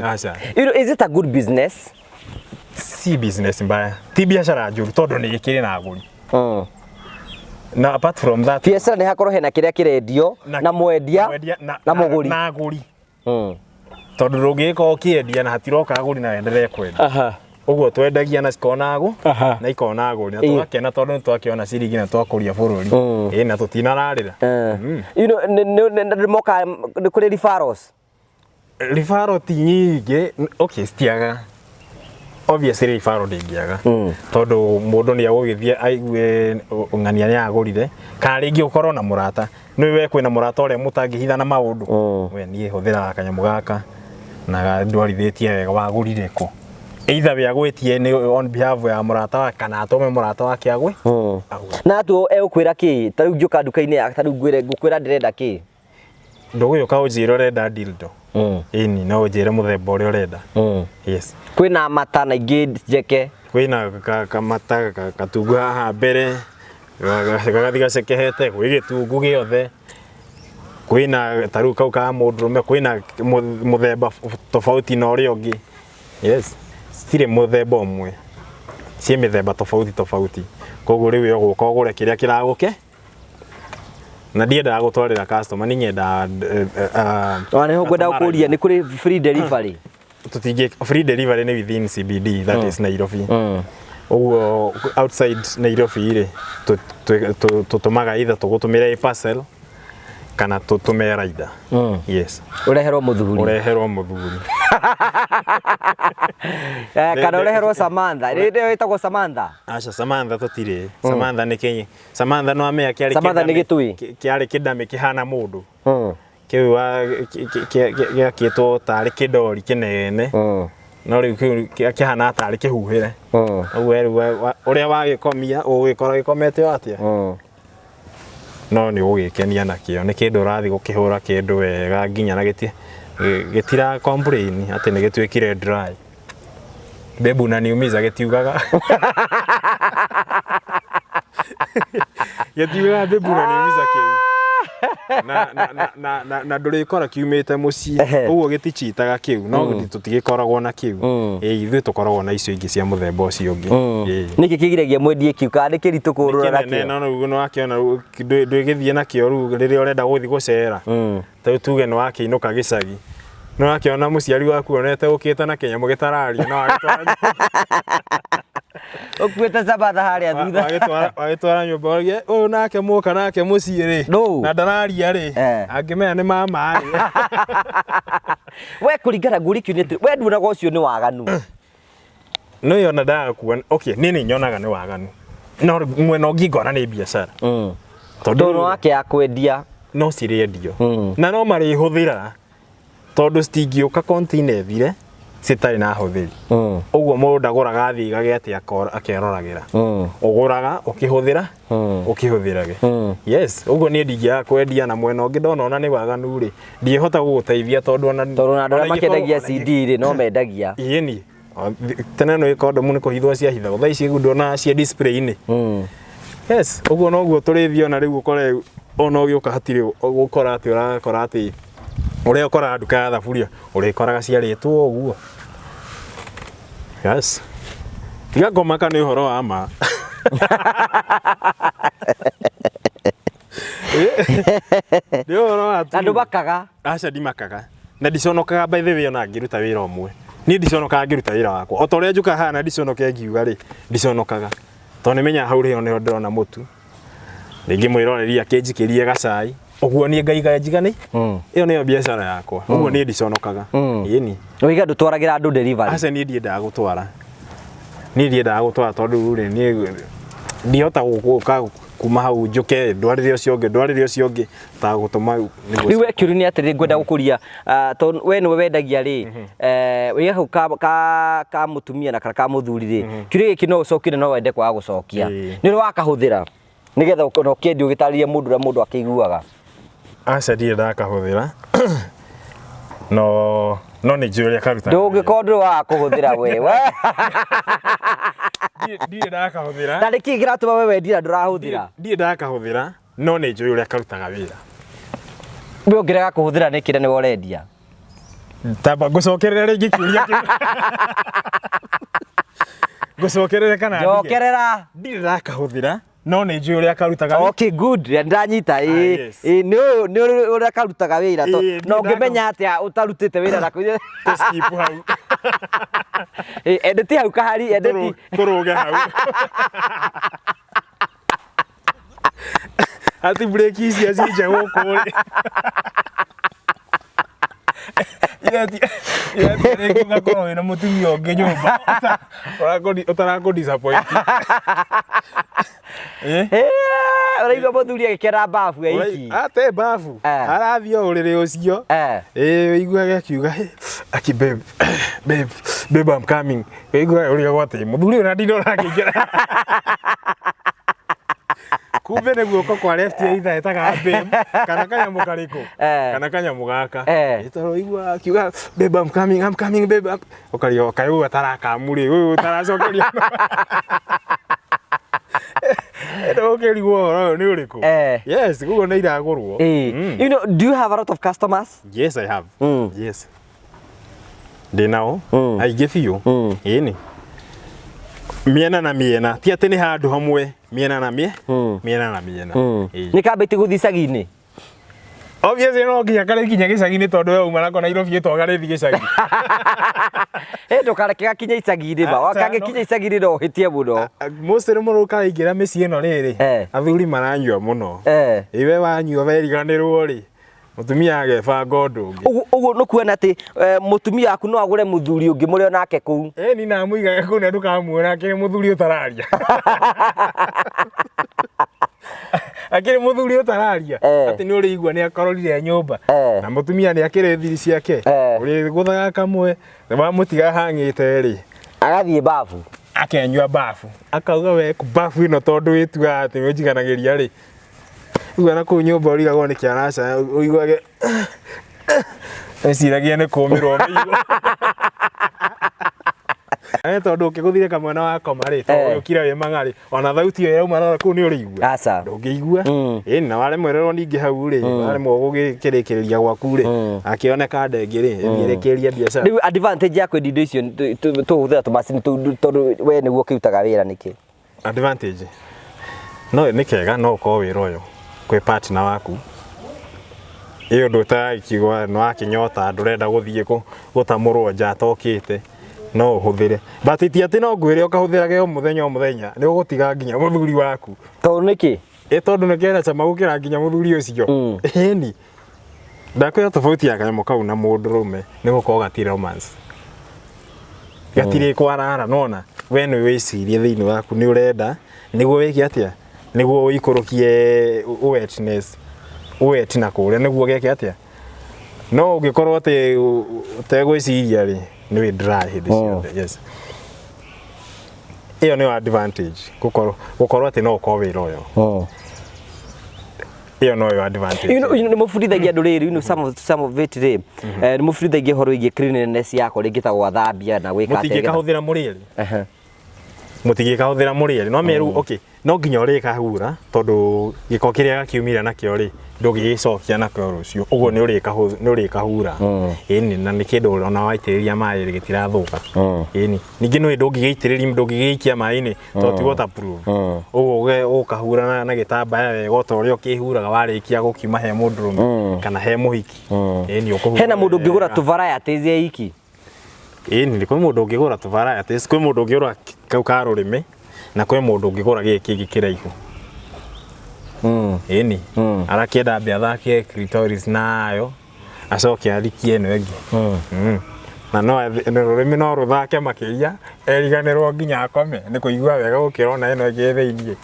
acha is it a good business si business mbaya ti biashara njuru tondu ni gikiri na aguri na apart from that biashara ni hakorwo hena kiria kirendio na mwendia na muguri na aguri tondu rungika ukiendia na hatiroka aguri na endelee kwenda uguo twendagia na cikonagu na ikonagu na twakena tondu twakiona ciringi na twakuria bururi na tutinararira you know moka ni kuri referral ti nyingi okay stiaga obviously referral ndingiaga tondu mundu ni agugithie aigue ng'ania ni agurire kana ringi ukorwo na murata ni we kwina murata uria mutangihitha na maundu we nie huthira kanyamu gaka na ndwarithitie wega wagurire ku either we agwetie ni on behalf ya murata wa kana atome murata wake agwe na tu ekwira ki tariu njuka nduka-ini ya tariu ngwira ngukwira ndirenda ki Ndũgũyũka ũnjĩre ũrenda dildo. Ĩni no ũnjĩre mũthemba ũrĩa ũrenda. Yes. Kwĩna mata na ingĩ njeke. Kwĩna kamata katungu haha mbere. Gagathi gacekehete gwĩ gĩtungu gĩothe. Kwĩna tarĩu kau ka mũndũrũme, kwĩna mũthemba tofauti na ũrĩa ũngĩ. Yes. Citirĩ mũthemba ũmwe. Ciĩ mĩthemba tofauti. Koguo rĩu ũgũka ũgũre kĩrĩa kĩragũke. Na ndiendaga gũtwarĩra customer, nĩ nyendaga nĩho ngwenda gũkũria nĩ kũrĩ free delivery. Tutingi free delivery nĩ within CBD, that is Nairobi. Ũguo outside Nairobi rĩ tũtũmaga either tũgũtũmĩre parcel kana tũtũme rider. Yes. Ũreherwo mũthuri. Kana ũreherwo Samantha. Rĩrĩa wĩtagwo Samantha. Aca Samantha tũtirĩ. Samantha nĩ kĩ? Samantha no amenya kĩarĩ Samantha nĩ gĩtui. Kĩarĩ kĩndame kĩhana mũndũ. Kĩu gĩakĩtwo tarĩ kĩndori kĩnene. No rĩu kĩu kĩhana tarĩ kĩhuhĩre. Ũrĩa wagĩkomia ũgĩkora gĩkomete atĩa. No nĩ ũgĩkenia nakĩo, nĩ kĩndũ ũrathiĩ gũkĩhũra kĩndũ wega nginya na gĩtira complain atĩ nĩ gĩtuĩkire dry. Bebu na niumiza gĩtiugaga. Gĩtiugaga bebu na niumiza kĩu. Na ndũrĩkora kiumĩte mũciĩ, ũguo gĩtichitaga kĩu, no tũtigĩkoragwo na kĩu. Ithuĩ tũkoragwo na icio ingĩ cia mũthemba ũcio ũngĩ. Nĩkĩ kĩgiragia mwendie kĩu kana nĩ kĩritũ kũrũra nakĩo? No rĩu nĩ wakĩona ndũgĩthiĩ nakĩo rĩu rĩrĩa ũrenda gũthiĩ gũcera. Tarĩu tuge nĩ wakĩinũka gĩcagi. Nĩ wakĩona mũciari waku onete ũkĩte na kĩnyamũ gĩtararia na wagĩtwara. Ũkuĩte Samantha harĩa thutha. Wagĩtwara nyũmba ũrĩa ũyũ nake mũka nake mũciĩ rĩ. Na ndararia rĩ. Angĩmenya nĩ mama rĩ. We kũringana ngũrikio nĩ we nduonaga ũcio nĩ waganu. No yona ndakuona. Okay, nĩ nyonaga nĩ waganu. No mwena ũngĩ ngona nĩ biacara. Tondũ wake ya kwendia. No cirĩendio. Na no marĩhũthĩra. Tondũ citingĩũka container ĩthire citarĩ na hũthĩri. Ũguo mũndũ ndagũraga thiiga gĩatĩ akeroragĩra. Ũgũraga ũkĩhũthĩra ũkĩhũthĩrage. Yes, ũguo niĩ ndingĩaga kwendia na mwena ũngĩ ndona ona nĩ waganu rĩ. Ndingĩhota gũgũteithia tondũ ona andũ arĩa makĩendagia CD rĩ no mendagia. Ĩni. Tene no ikondo mũno kũhithwo cia hithagwo. Thaa ici ndona cia display-inĩ. Yes, ũguo noguo tũrĩthio na rĩu ũkore ona ũgĩũka hatirĩ gũkora atĩ ũrakora atĩ ũrĩa ũkoraga nduka ya thaburia ũrĩkoraga ciarĩtwo ũguo. Yes. Tiga ngomaka nĩ ũhoro wa ma. Nĩ ũhoro wa tu. Andũ bakaga. Aca ndimakaga. Na ndiconokaga by the way ona ngĩruta wĩra ũmwe. Niĩ ndiconokaga ngĩruta wĩra wakwa. O ta ũrĩa njuka haha na ndiconoke ngiuga rĩ, ndiconokaga. Tondũ nĩmenya hau rĩo nĩho ndĩrona mũtu. Rĩngĩ mwĩroreria kĩnjikĩrie gacai. Ũguo niĩ ngaiga njigane. Ĩyo nĩyo biacara yakwa. Ũguo niĩ ndiconokaga. Ĩni. Ũiga ndũtwaragĩra andũ delivery. Aca niĩ ndiendaga gũtwara. Niĩ ndiendaga gũtwara tondũ rĩ niĩ ndihota gũka kuma hau njuke ndwarĩre ũcio ũngĩ ta gũtũma. Rĩu wekĩũri nĩ atĩ ngwenda gũkũria tondũ we nĩwe wendagia rĩ wĩga hau ka mũtumia na kana ka mũthuri rĩ kĩũria gĩkĩ no ũcokire no wende kwaga gũcokia nĩ ũrĩ wakahũthĩra nĩgetha ũkĩendia ũgĩtarĩria mũndũ ũrĩa mũndũ akĩiguaga. Aca ndirĩ ndakahũthĩra no nĩ njũĩ ũrĩa karutaga. Ndũngĩkorwo ndũrĩ wakũhũthĩra we. Ndirĩ ndakahũthĩra. Na nĩkĩ kĩratũma we wendie na ndũrahũthĩra? Ndirĩ ndakahũthĩra no nĩ njũĩ ũrĩa karutaga wĩra. We ũngĩrega kũhũthĩra nĩkĩ na nĩwe ũrendia? Tamba ngũcokerera rĩngĩ kĩũria kĩu. Ngũcokerere kana ndige? Njokerera. Ndirĩ ndakahũthĩra no nĩ njũĩ ũrĩa karutaga wĩra. Okay, good. Ndanyita nĩ ũrĩa karutaga wĩra no ngĩmenya atĩa ũtarutĩte wĩra na skip hau. Endeti hau kahari endeti kũrũge hau. Ati break ici acinja gũkũ rĩ. Irati ngakorwo wĩna mũtumia ũngĩ nyũmba ũtarakũ disappoint. Ũraigua mũthuri agĩkera bafu ya iki. Ate bafu arathiĩ ũrĩrĩ ũcio. Ũiguaga akiuga aki babe I'm coming. Ũiguaga ũrĩa gwatĩ mũthuri ũrĩa ndino ũrakĩingĩra. kumbe nĩ guoko kwa left either etaga babe kana kanyamu karĩkũ kana kanyamu gaka ĩtoro igua akiuga babe I'm coming babe ũkario kayo atarakamuri ũyũ utaracokeria ũkĩrigwo nĩ ũrĩkũ yes guo nĩ iragũrwo. You know, do you have a lot of customers? Yes, I have. Yes. Ndinao aingĩ biũ ĩni miena na miena ti atĩ nĩ handũ hamwe miena na miena nĩ kambĩti gũthiĩ icagi-inĩ. Obviously no nginya karĩ kinya gĩcagi-inĩ tondũ we uma nako Nairobi ĩtwaga rĩthi gĩcagi. Ndũkareke gakinye icagi-inĩ ba wakangĩkinya icagi-inĩ no ũhĩtie mũno. Most nĩ mũrũka aingĩra mĩciĩ ĩno rĩrĩ athuri maranyua mũno iwe wanyua weriganĩrwo rĩ mutumia agebanga ũndũ ũngĩ. Ũguo nĩ kuona atĩ mũtumia waku no agũre mũthuri ũngĩ mũrĩ onake kũu. Ni na mũigage kũu na ndũkamuona akĩrĩ mũthuri ũtararia. Akĩrĩ mũthuri ũtararia atĩ nĩ ũrĩigua nĩ akororire nyũmba na mũtumia nĩ akĩrĩ thiri ciake ũrĩ gũthaga kamwe wa mũtiga hangĩte rĩ agathiĩ bafu akenyua bafu akauga we bafu ĩno tondũ ĩtuaga atĩ nĩũnjiganagĩria rĩ uga na kũu nyũmba ũrigagwo nĩ kĩaraca ũiguage eciragia nĩ kũũmĩrwo mĩigua. Tondũ ũkĩgũthire kamwana wa koma rĩ tondũ ũkira wĩ mang'arĩ ona thauti ĩyo yauma na kũu nĩ ũrĩigua ndũngĩigua ĩni na wale mwererwo ningĩ hau rĩ wale mũgũgĩkĩrĩkĩrĩria gwaku rĩ akĩoneka ndengĩ rĩ ĩmĩrekeria biacara. Rĩu advantage ya kwendia indo icio tũhũthĩra tũmacini tondũ we nĩguo ũkĩrutaga wĩra nĩkĩ? Advantage no nĩ kega no ũkorwo wĩra ũyũ kwĩ partner waku ĩyo ndũtagĩkigwa nĩ wakĩnyota ndũrenda gũthiĩ gũtamũrwo nja atokĩte no ũhũthĩre but ti atĩ no ngwĩre ũkahũthĩrage o mũthenya nĩ ũgũtiga nginya mũthuri waku. Tondũ nĩkĩ? Tondũ nĩ kĩrenda cama gũkĩra nginya mũthuri ũcio. Ĩni ndakwĩra tofauti ya kanyamũ kau na mũndũrũme nĩ gũkorwo gatirĩ romance gatirĩ kwarara nona we nĩ wĩcirie thĩinĩ waku nĩ ũrenda nĩguo wĩke atĩa nĩguo ũikũrũkie wet na kũrĩa nĩguo gĩke atĩa no ũngĩkorwo atĩ ũtegwĩciria rĩ nĩ wĩ dry hĩndĩ ciothe. Yes, ĩyo nĩ advantage gũkorwo atĩ no ũkorwo wĩra ũyũ ĩyo no advantage. Nĩ mũbundithagia andũ rĩrĩ some of it rĩ nĩ mũbundithagia ũhoro wĩgiĩ cleanliness yako rĩngĩ ta gwathambia na gwĩka atĩa mũtingĩkahũthĩra mũrĩrĩ mũtingĩkahũthĩra mũrĩrĩ no meru okay no nginya ũrĩkahura tondũ gĩko kĩrĩa gakiumire nakĩo rĩ ndũgĩcokia nakĩo rũciũ ũguo nĩ ũrĩkahura ĩni na nĩ kĩndũ ona waitĩrĩria maĩ gĩtirathũka ĩni ningĩ nĩ ndũngĩgĩikia maĩ-inĩ tondũ ti waterproof ũguo ũkahura na gĩtambaya wega ota ũrĩa ũkĩhuraga warĩkia gũkiuma he mũndũrũme kana he mũhiki ĩni ũkũhura. Hena mũndũ ũngĩgũra tũvarieties ya iki? Ĩni kwĩ mũndũ ũngĩgũra tũvarieties kwĩ mũndũ ũngĩgũra kau ka rũrĩmĩ na kwĩ mũndũ ũngĩgũra gĩkĩ kĩraihu ĩni arakĩenda ambe athake clitoris nayo acoke arikie ĩno ĩngĩ na no rũrĩmĩ no rũthake makĩria eriganĩrwo nginya akome nĩ kũigua wega gũkĩra ona ĩno ĩngĩ thĩinĩ.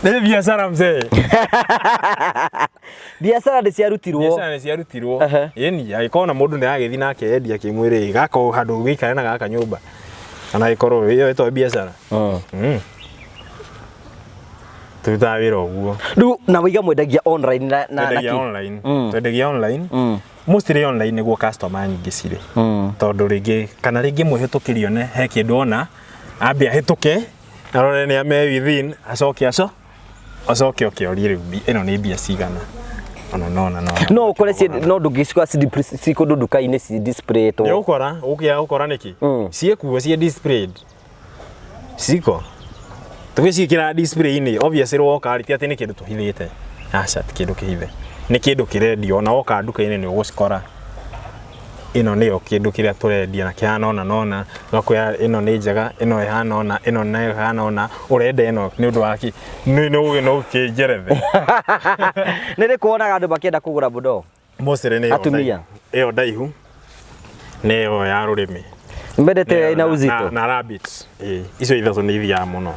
Nĩ biacara mzee. Biacara nĩ ciarutirwo. Ĩni agĩkorwo na mũndũ nĩ agĩthiĩ nake endia kĩmwĩrĩ gako handũ gĩikare na gaka nyũmba kana agĩkorwo ĩyo ĩtwa biacara tũrutaga wĩra ũguo. Rĩu na wĩiga mwendagia online na twendagia online mostly online nĩguo customer nyingĩ cirĩ tondũ rĩngĩ kana rĩngĩ mũhĩtũkĩrio ne he kĩndũ ona ambe ahĩtũke arore nĩ ame within acoke okĩorie rĩu ĩno nĩ mbia cigana ona no ũkore no ndũngĩcikora ci kũndũ nduka-inĩ ci display to nĩ ũkora nĩkĩ ciĩkuo ciĩ displayed ciko tũgĩciĩkĩra display-inĩ obviously woka rĩti atĩ nĩ kĩndũ tũhithĩte aca ti kĩndũ kĩhithe nĩ kĩndũ kĩrendio ona woka nduka-inĩ nĩ ũgũcikora ino nĩyo kĩndũ kĩrĩa tũrendia na kĩhana ona gakwĩa ino nĩ njega ino ihana ona ino nayo ihana ona ũrenda ino nĩ ũndũ waki no kĩnjerethe nĩ kuonaga andũ makĩenda kũgũra budo mostly nĩ atumia ĩyo ndaihu nĩyo ya rũrĩmĩ mbendete ina uzito na rabbit icio ithatũ nĩ ithiaga mũno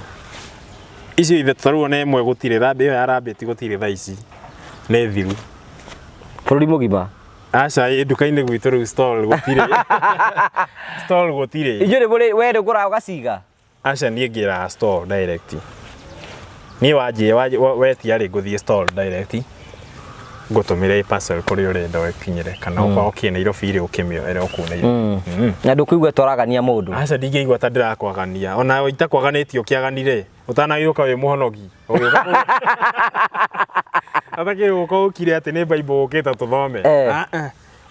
icio ithatũ tarũo na ĩmwe gũtirĩ rabbit ĩyo ya rabbit gũtirĩ thaa ici nĩ thiru bũrũri mũgima Aca nduka-inĩ gwitũ rĩu stall gũtirĩ. Stall gũtirĩ. Inyuĩ nĩ mũrĩ wende ũgũraga ũgaciga? Aca niĩ ngĩraga stall direct. Niĩ wetia rĩ ngũthiĩ stall direct. Ngũtũmĩre parcel kũrĩa ũrenda wekinyĩre kana ũkorwo kĩ Nairobi rĩ ũkĩmĩoere ũkũneire. Na ndũkũigua twaragania mũndũ? Aca ndingĩigua ta ndĩrakwagania. Ona itakwaganĩtio kĩaganire. Ũtanagĩũka wĩ mũhonogi. Atakĩrĩ gũkorwo ũkire atĩ nĩ Bible ũkĩte tũthome.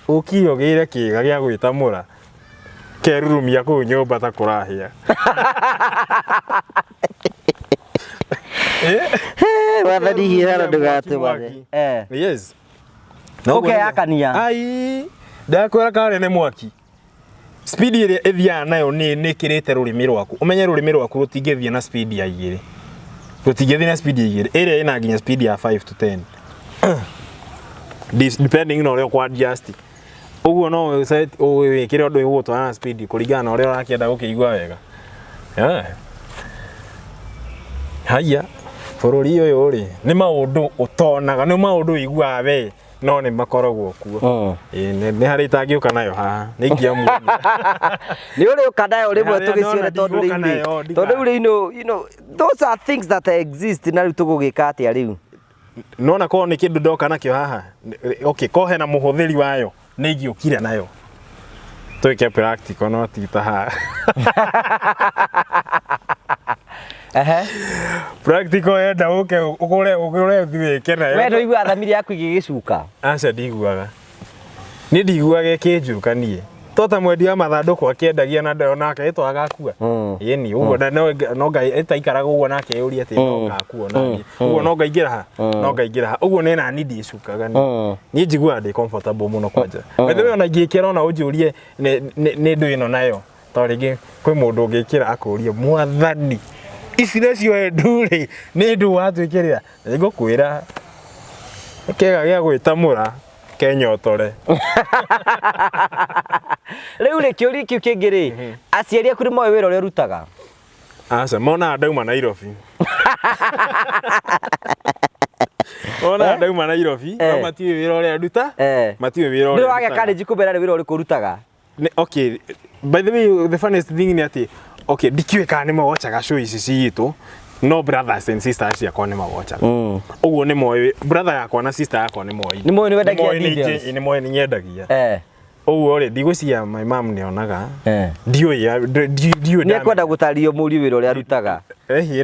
Ũkire ũgĩire kĩĩga gĩa gwĩtamũra. Kerurumia kũu nyũmba ta kũrahĩa. Wathani hĩhara ndũgatũmane. Yes. Ũkeyakania. Ai, ndakwĩra karĩ nĩ mwaki. Speed ĩrĩa ĩthiaga nayo nĩ ĩkĩrĩte rũrĩmĩ rwaku. Ũmenye rũrĩmĩ rwaku rũtingĩthiĩ na speed ya 2. Rũtingĩthiĩ na speed ya 2. Ĩrĩa ĩna nginya speed ya 5 to 10. Depending na ũrĩa ũkwa adjust. Ũguo no wĩkĩre ũndũ ũgũtwara na speed kũringana na ũrĩa ũrakĩenda gũkĩigua wega. Haya, bũrũri ũyũ rĩ, nĩ maũndũ ũtonaga, nĩ maũndũ ũiguaga we, no nĩ makoragwo kuo. Nĩ harĩ itangĩũka nayo haha, nĩ ingĩamuonia. Nĩ ũrĩũka nayo rĩmwe tũgĩcione tondũ rĩu you know, those are things that exist na rĩu tũgũgĩka atĩa rĩu? Nona korwo nĩ kĩndũ ndoka nakĩo haha, okay, korwo hena mũhũthĩri wayo, nĩ ingĩũkire nayo. Twĩke practical no ti ta haha. Practical yenda ũgũre ũthiwĩke nayo. We ndũigua thamiri yaku igĩgĩcuka? Aca ndiguaga. Niĩ ndiguaga ĩkĩnjuka niĩ. Tota mwendia wa mathandũkũ akĩendagia na ndayo nake ĩtwagakua. Ĩni ũguo no Ngai ĩtaikaraga ũguo nake yũria atĩ no gakuo naniĩ. Ũguo no ngaingĩra ha, no ngaingĩra ha. Ũguo nĩ nani ndicukaga niĩ. Niĩ njiguaga ndĩ comfortable mũno kwanja. Wethe ona ingĩkĩra ona ũnjũrie nĩ ndũ ĩno nayo. Tondũ rĩngĩ kwĩ mũndũ ũngĩkĩra akũria Mwathani. Ici nacio ndurĩ nĩ ndũ watwĩkĩrĩra. Ngũkwĩra kĩega gĩa gwĩtamũra kenyotore. Rĩu rĩ kĩũria kĩu kĩngĩ rĩ, aciari aku nĩ moĩ wĩra ũrĩa ũrutaga? Aca monaga ndauma Nairobi. Monaga ndauma Nairobi, no matiũĩ wĩra ũrĩa nduta, matiũĩ wĩra ũrĩa ndutaga. Nĩ wagĩa courage kũmera wĩra ũrĩkũ ũrutaga? Okay, by the way, the funniest thing nĩ atĩ, okay, ndikiũĩ kana nĩ mawochaga show ici citũ, no brothers and sisters yakwa nĩ mawochaga. Ũguo nĩ moĩ, brother yakwa na sister yakwa nĩ moĩ. Nĩ moĩ nĩ wendagia videos? Nĩ moĩ nĩ nyendagia. Ũguo rĩ ndigũcia my mom nĩonaga. Ndiũĩ nĩ ekwenda gũtarĩrio mũriũ wĩra ũrĩa arutaga.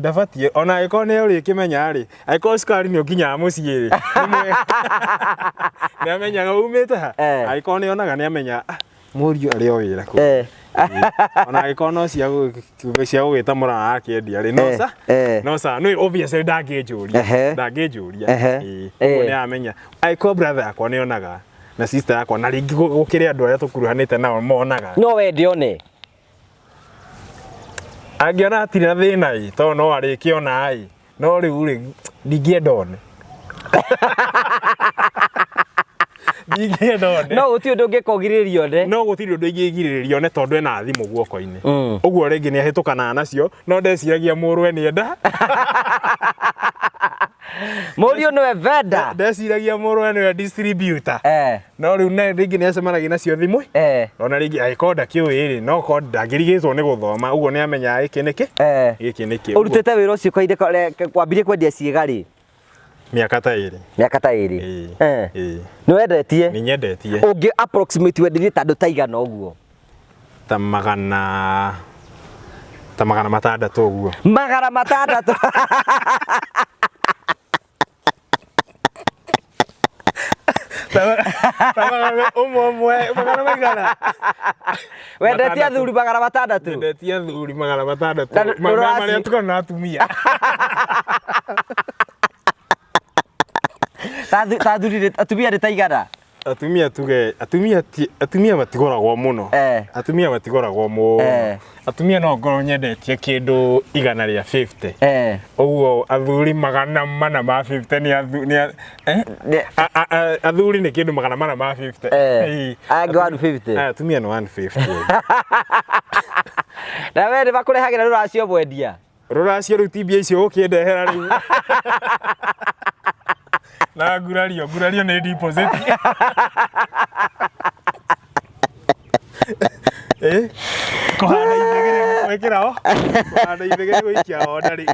Ndabatie ona agĩkorwo nĩ ũrĩkĩmenya rĩ, agĩkorwo cukari nĩ ũkinyaga mũciĩ rĩ. Nĩ amenyaga umĩte ha. Agĩkorwo nĩonaga nĩ amenya mũriũ arĩ o wĩra kũ. Ona agĩkorwo no cia gũgĩtamũra akĩendia rĩ, no sa no obviously ndangĩnjũria. Ũguo nĩ amenya. Agĩkorwo brother yakwa nĩonaga na sister yakwa na rĩngĩ gũkĩrĩ andũ arĩa tũkuruhanĩte nao monaga. No wende one? Angĩona atirĩ na thĩna ĩ, tondũ no arĩkĩona ĩ, no rĩu rĩ ndingĩenda one. No gũtirĩ ũndũ ũngĩkũgirĩrĩria one? No gũtirĩ ũndũ ingĩgirĩrĩria one tondũ ena thimũ guoko-inĩ. Ũguo rĩngĩ nĩ ahĩtũkanaga nacio, no ndeciragia mũrwe nĩenda. Mũriũ nĩwe vendor. Ndeciragia mũrwe nĩwe distributor. No rĩu rĩngĩ nĩ acemanagia nacio thimũ. Ona rĩngĩ agĩkorwo ndakĩũĩ rĩ, no korwo ndangĩrigĩtwo nĩ gũthoma, ũguo nĩ amenyaga gĩkĩ nĩkĩ. Gĩkĩ nĩkĩ. Ũrutĩte wĩra ũcio kwambĩrĩria kwendia ciĩga rĩ? Mĩaka ta 2. Mĩaka ta 2? Nĩ wendetie? Nĩ nyendetie. Ũngĩ approximate wenderie ta andũ ta igana ũguo? Ta magana 600 ũguo. Magana 600? Magana maigana? Wendetie athuri magana 600? Wendetie athuri magana 600. Marĩa tukana na atumia. Atumia nĩ ta igana? Atumia matigoragwo mũno. Atumia matigoragwo mũno. Atumia no ngorwo nyendetie kĩndũ 150. Ũguo athuri 450 nĩ athuri nĩ kĩndũ 450. Angĩ 150? Atumia no 150. Na we nĩ makũrehagĩra rũracio mwendia? Rũracio rũu ti mbia icio ũkĩndehera rĩu. Na ngurario nĩ deposit. Kũhanda ithegere gwĩkĩra o. Kũhanda ithegere gũikia o ndarĩ.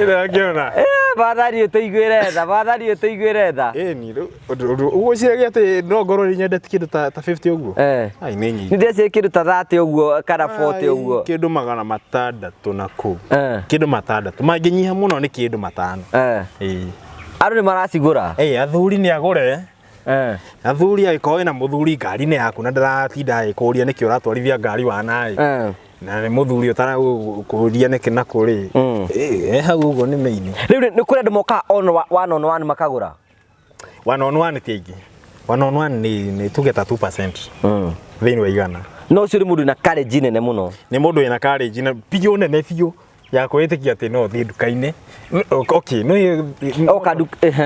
Ĩra ngĩona. Bathari ũtũiguĩre tha. Ni ũguo ciagia atĩ no ngorwo nyendete kĩndũ ta 50 ũguo. Ai nĩ nyingĩ. Nĩ ndĩreciria kĩndũ ta 30 ũguo kana 40 ũguo. Kĩndũ 600 na kũu. Kĩndũ 600. Mangĩnyiha mũno nĩ kĩndũ 5. Andũ nĩ maracigũra. Athuri nĩ agũre. Athuri agĩkorwo na mũthuri ngari nĩ yaku na ndaratinda agĩkũria nĩkĩ ũratwarithia ngari wanaĩ. Na nĩ mũthuri ũtaragũkũria nĩkĩ na kũrĩ. Hau ũguo nĩ maini. Rĩu nĩ kũrĩ andũ moka one on one makagũra. One on one ti aingĩ. One on one nĩ tuge ta 2%. Thĩinĩ wa igana. No ũcio nĩ mũndũ wĩna courage nene mũno. Nĩ mũndũ wĩna courage na biũ nene biũ ya kwĩtĩkia atĩ no thiĩ nduka-inĩ. Okay,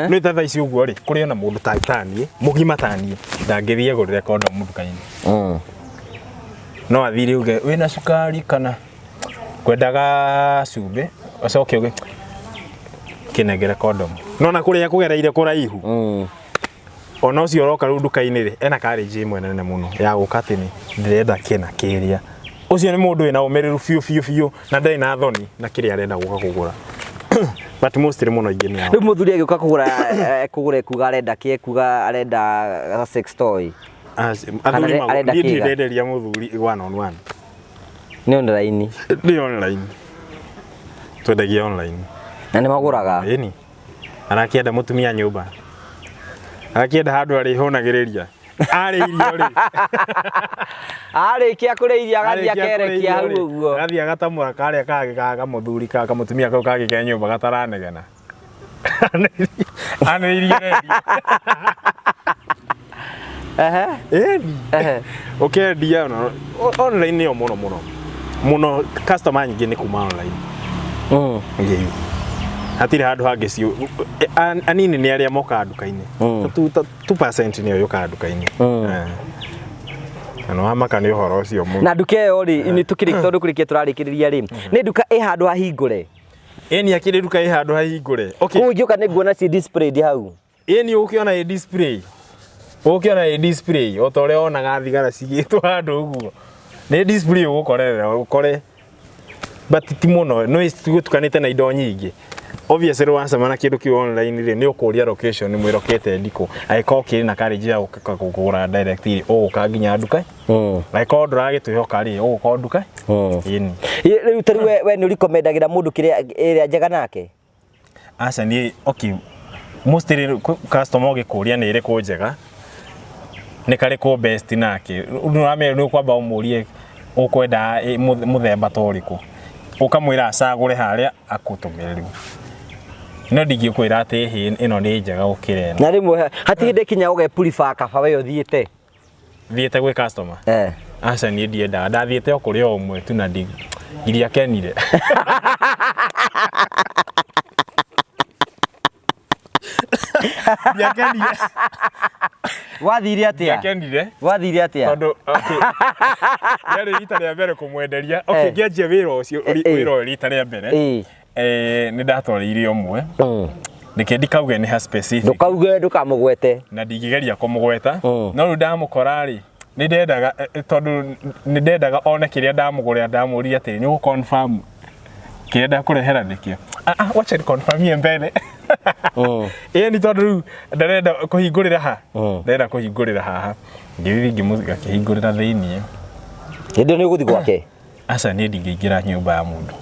no ta thaici ũguo rĩ, kũrĩ ona mũndũ taniĩ, mũgima taniĩ, ndangĩthiĩ gũrĩra kondomu nduka-inĩ. No athire uge wĩna cukari kana kwendaga cumbĩ, acoke uge kĩnengere kondomu. No na kũrĩa kũgereire kũraihu. Ona ũcio ũroka rĩu nduka-inĩ rĩ, ena courage ĩmwe nene mũno ya gũka atĩ nĩ ndĩrenda kĩna kĩrĩa. Ucio nĩ mũndũ wĩna ũmĩrĩru biũ na ndarĩ na thoni na kĩrĩa arenda gũka kũgũra. But mostly mũno ingĩ nĩ. Rĩu mũthuri agĩũka kũgũra kuga arenda kĩ, kuga arenda sex toy. Athuri ndenderia mũthuri one on one. Nĩ online. Nĩ online. Twendagia online. Na nĩ magũraga. Ĩni. Arakĩenda mũtumia nyũmba. Arakĩenda handũ arĩhũnagĩrĩria. Arĩirio rĩ. Arĩkia kũrĩithia agathiĩ akerekia hau ũguo. Agathiĩ agatamũra karĩa kagĩkaga mũthuri ka mũtumia kau kagĩke nyũmba gataranegena. Anĩirie redio. Ũkendia online nĩyo mũno customer nyingĩ nĩ kuma online. Hatirĩ handũ hangĩ cio anini nĩ arĩa moka nduka-inĩ. 2% nĩyo yoka nduka-inĩ. Na wamaka nĩ ũhoro ũcio mũno. Na nduka ĩyo rĩ, nĩ tũkĩrĩkia tondũ kũrĩkia tũrarĩkĩrĩria rĩ. Nĩ nduka ĩ handũ hahingũre. Ĩni akĩrĩ nduka ĩ handũ hahingũre. Okay. Ũngĩũka nĩ nguona ci display hau. Ĩni ũkĩona ĩ display. Ũkĩona ĩ display o ta ũrĩa wonaga thigara cigĩtwo handũ ũguo. Nĩ display ũgũkorera ũkore. But ti mũno no tukanĩte na indo nyingĩ. Obviously wacema na kĩndũ kĩu online rĩ nĩ ũkũria location nĩ mwĩrokete ndiko agĩkorwo kĩrĩ na courage ya kũgũra direct ũgũka nginya nduka agĩkorwo ndũragĩtwĩhoka rĩ ũgũkorwo nduka. Rĩu tarĩ we nĩ recommendagĩra mũndũ ĩrĩa njega nake. Aca niĩ okay mostly customer ũgĩkũria nĩ ĩrĩkũ njega nĩ karĩkũ best nake nĩũramenya nĩ ũkwamba ũmũrie ũkwenda mũthemba ta ũrĩkũ ũkamwĩra acagũre harĩa akũtũmĩre rĩu. No ndingĩkwĩra atĩ hĩ ĩno nĩ njega gũkĩra ĩno. Na rĩmwe hatirĩ hĩndĩ kinya ũgepuriba kaba we ũthiĩte gwĩ customer. Aca niĩ ndiendaga ndathiĩte o kũrĩ o ũmwe tu na iria kenire. Ndiakenire. Wathire atĩa? Ndiakenire. Wathire atĩa? Tondũ okay. Yarĩ rita rĩa mbere kũmwenderia. Okay, ngĩanjia wĩra ũcio wĩra rita rĩa mbere. Nĩ ndatwarĩire ũmwe. Nĩkĩ ndikauge nĩ ha specific. Ndũkauge ndũkamũgwete. Na ndingĩgeria kũmũgweta. No rĩu ndamũkora rĩ nĩ ndendaga tondũ nĩ ndendaga one kĩrĩa ndamũgũrĩra ndamũria atĩ nĩ gũ-confirm kĩrĩa ndakũrehera nĩkĩo. Wacha confirm ye mbere. Ni tondũ rĩu ndarenda kũhingũrĩra ha. Ndarenda kũhingũrĩra haha. Ngĩthiĩ ngĩmũhingũrĩra thĩinĩ. Hĩndĩ nĩ ũgũthiĩ gwake. Aca niĩ ndingĩingĩra nyũmba ya mũndũ.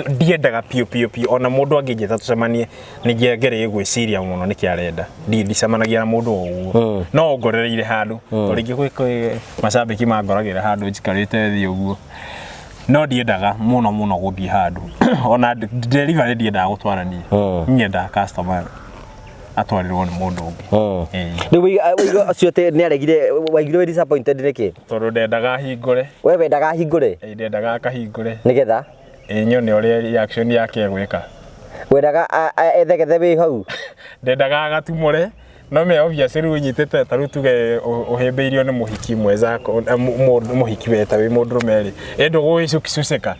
Ndiendaga piũ ona mũndũ angĩnjĩta tũcemanie nĩngĩangereire gwĩciria mũno nĩkĩ arenda. Ndicemanagia na mũndũ o ũguo. No ngorereire handũ. Tondũ rĩngĩ gwĩ macambĩki mangoragĩra handũ njikarĩte thĩ ũguo. No ndiendaga mũno gũthiĩ handũ. Ona delivery ndiendaga gũtwara niĩ. Nyendaga customer atwarirwo nĩ mũndũ ũngĩ. Rĩu ũcio nĩ aregire waigire disappointed nĩkĩ? Tondũ ndendaga hingũre. We wendaga hingũre? Ndendaga akahingũre. Nĩgetha? Nyone ũrĩa reaction yake gwĩka. Wendaga ethegethe wĩ hau? Ndendaga agatumũre no me obviously unyitete taru tuge uhembeirio ni muhiki mwezako muhiki weta wi mundu meri endo gwicukiceka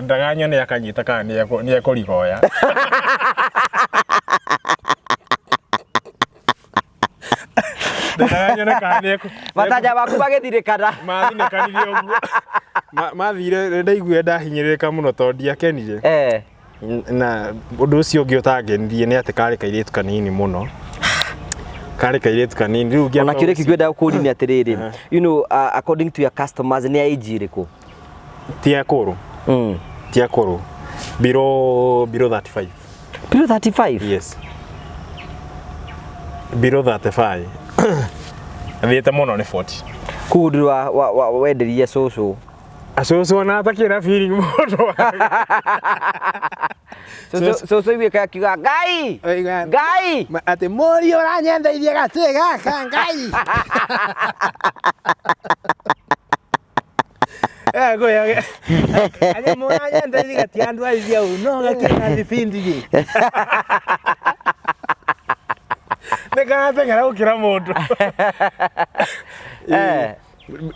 ndaganyo ni akanyita kana ni ekorigoya ndaganyo ni kana bataja baku bagithirikana mathirikanirie uguo mathire ndaigua ndahinyirika muno tondia kenire na undu ucio ungi utangenirie ni ati kari kairitu kanini muno kari kairitu kanini riu ngia ona kire kigwenda ukuri ni atiriri you know according to your customers ni aingi iriku ti akuru ti akuru below 35 below 35 yes below 35 Avieta muno ni 40 kudwa wenderie soso asoso na atakira feeling muno so iwe ka akiuga ngai ngai ate mori ora nyendagia gatwe gaka ngai go ya anya mora nyendagia gatiandu aithia uno gakena thipindi Nega tengera ukira mundu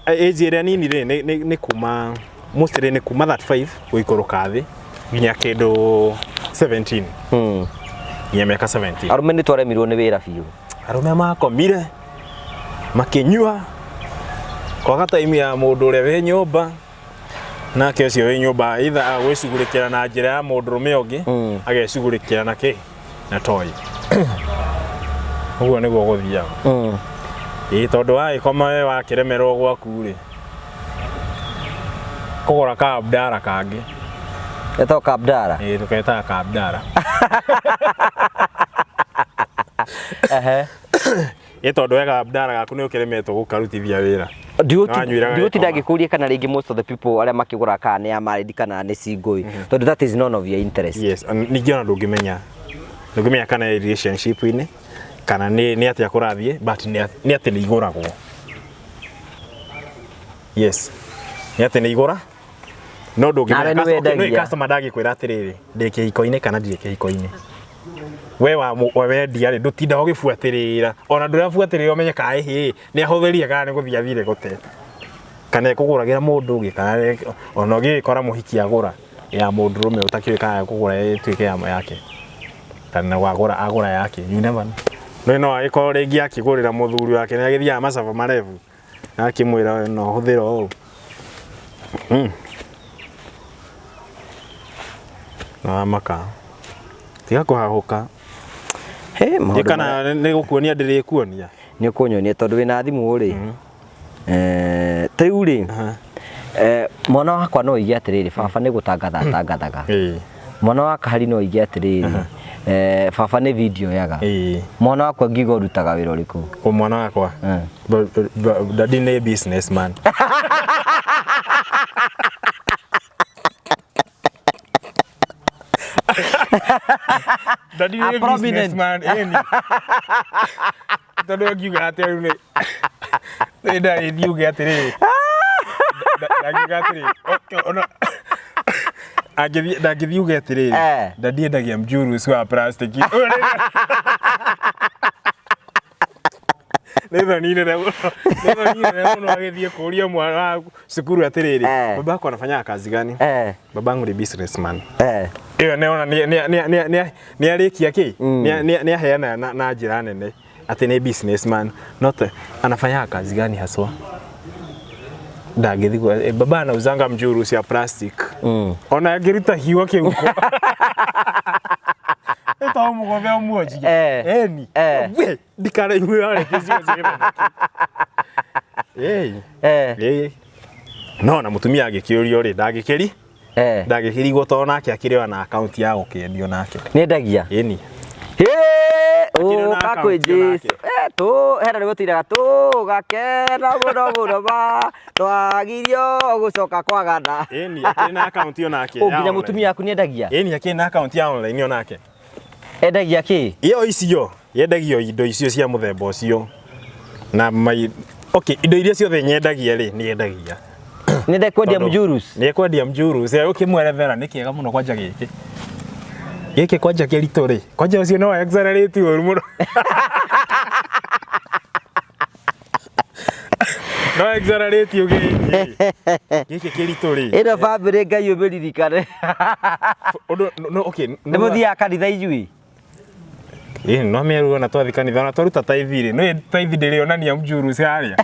age area nini ri ni kuma mostly ni kuma 35 uikoroka thi nginya kindu 17 nginya miaka 17 arume ni twaremirwo ni wira biu arume makomire makinyua kwa time ya mundu uri we nyumba na kesio we nyumba either agwicugurikira na njira ya mundu rume ungi agecugurikira na ki na toy uguo niguo guthia tondu wa ikoma we wakiremerwo gwaku ri kugura kabdara kangi eto kabdara tuketa kabdara tondu wega kabdara gaku ni ukiremetwo gukarutithia wira ndiutindagikuria kana ringi most of the people aria makigura kana ni amaridi kana ni cingui tondu that is none of your interest yes ningiona ndungimenya kana relationship ini kana ni atia kurathie but ni ati ni iguragwo yes ni ati ni igura no ndungimenya customer ndagi kwira atiriri ndike hiko-ini kana ndike hiko-ini we wendia ri ndutinda ugibuatirira ona ndurabuatirira umenye kai hi ni ahuthiria kana ni guthia thire gute kana ikuguragira mundu ungi kana ona ugikora muhiki agura ya mundu rume utakiwe kana kugura twike yake kana agura yake you never no agikora ringi akigurira muthuri wake ni agithia masafa marevu akimwira no huthira o na maka tiga kuhahuka kana ni gukuonia ndiri kuonia ni kunyonia tondu wina thimu ri tiu ri mwana wakwa no ige atiriri baba ni gutangathaga mwana wakwa hari no ige atiriri baba ni video yaga mwana wakwa ngigo urutaga wira uriku mwana wakwa daddy ni businessman daddy ni businessman tondu akiuga atiriri nda idiuga atiriri ndagiuga atiriri ona agithiuga atiriri ndandiendagia mjurus wa plastic Neva nini na no agithie kuria mwana cukuru atiriri baba yako anafanya kazi gani babangu ni businessman iyo neona ni arikia ki ni aheana na njira nene ati ni businessman not anafanya kazi gani haswa ndagithigwa baba anauzanga mjuru cia plastic ona agiruta hiwa kiuko eto mugombe umwoji eni we dikara iwe ale kizio zigena no na mutumia agikiurio ri ndagikeri ndagikeri goto nake akirewa na account ya gukendio nake nendagia eni kakwe jesu tu hera ni gutiraga tu gakena muno ba twagirio gucoka kwagana eni akina account yo nake nginya mutumia yaku nendagia eni akina account ya online yo nake endagia ki iyo icio yendagio indo icio cia muthemba ucio na okay indo iria ciothe nyendagia ri ni yendagia nende kwendia mjurus ni kwendia mjurus ukimwerethera ni kiega muno kwanja giki kwanja kirito ri kwanja ucio no accelerate uru muno No exaggerate you giki kirituri ino family ngai umiririkane no okay nĩ mũthia kanitha ijui no meru na twathi kanitha na twaruta taithiri no taithi ndĩrĩonania mjuru ciaria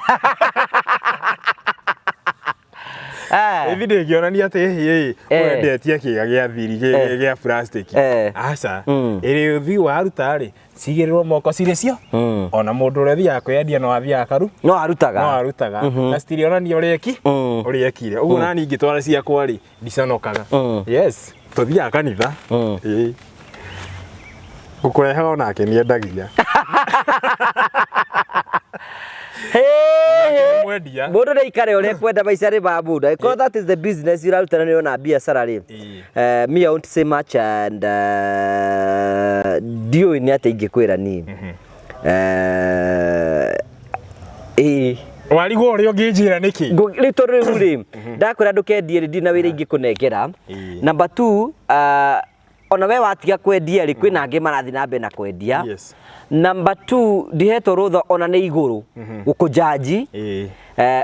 video ngĩonania atĩ wendetie kĩga gĩa thiri gĩa plastic aca ĩrĩ ũthi waruta rĩ cigĩrĩrwo moko cirĩ cio ona mũndũ ũrĩa thiaga kwĩendia no athiaga karu no arutaga na citirionania ũrĩa ekire ũguo nani ingĩtwara ciakwa rĩ ndiconokaga yes tũthiaga kanitha gũkũrehaga onake Nyendagia mundu nĩ ikare ũrĩa kwenda maica nĩ mamuda because that is the business irarutana nĩ ona biacara rĩ me I won't say much and ndiũĩ nĩ atĩ ingĩkwĩra ni warigwo ũrĩa ũngĩnjĩra nĩkĩ rĩu tondũ rĩu rĩ ndakwĩra ndũkendie rĩ ndina wĩra ingĩkũnengera number 2 ona we watiga kwendia rĩ kwĩna angĩ marathi na mbere na kwendia number 2 ndihetwo rutha ona nĩ igũrũ gũkũjaji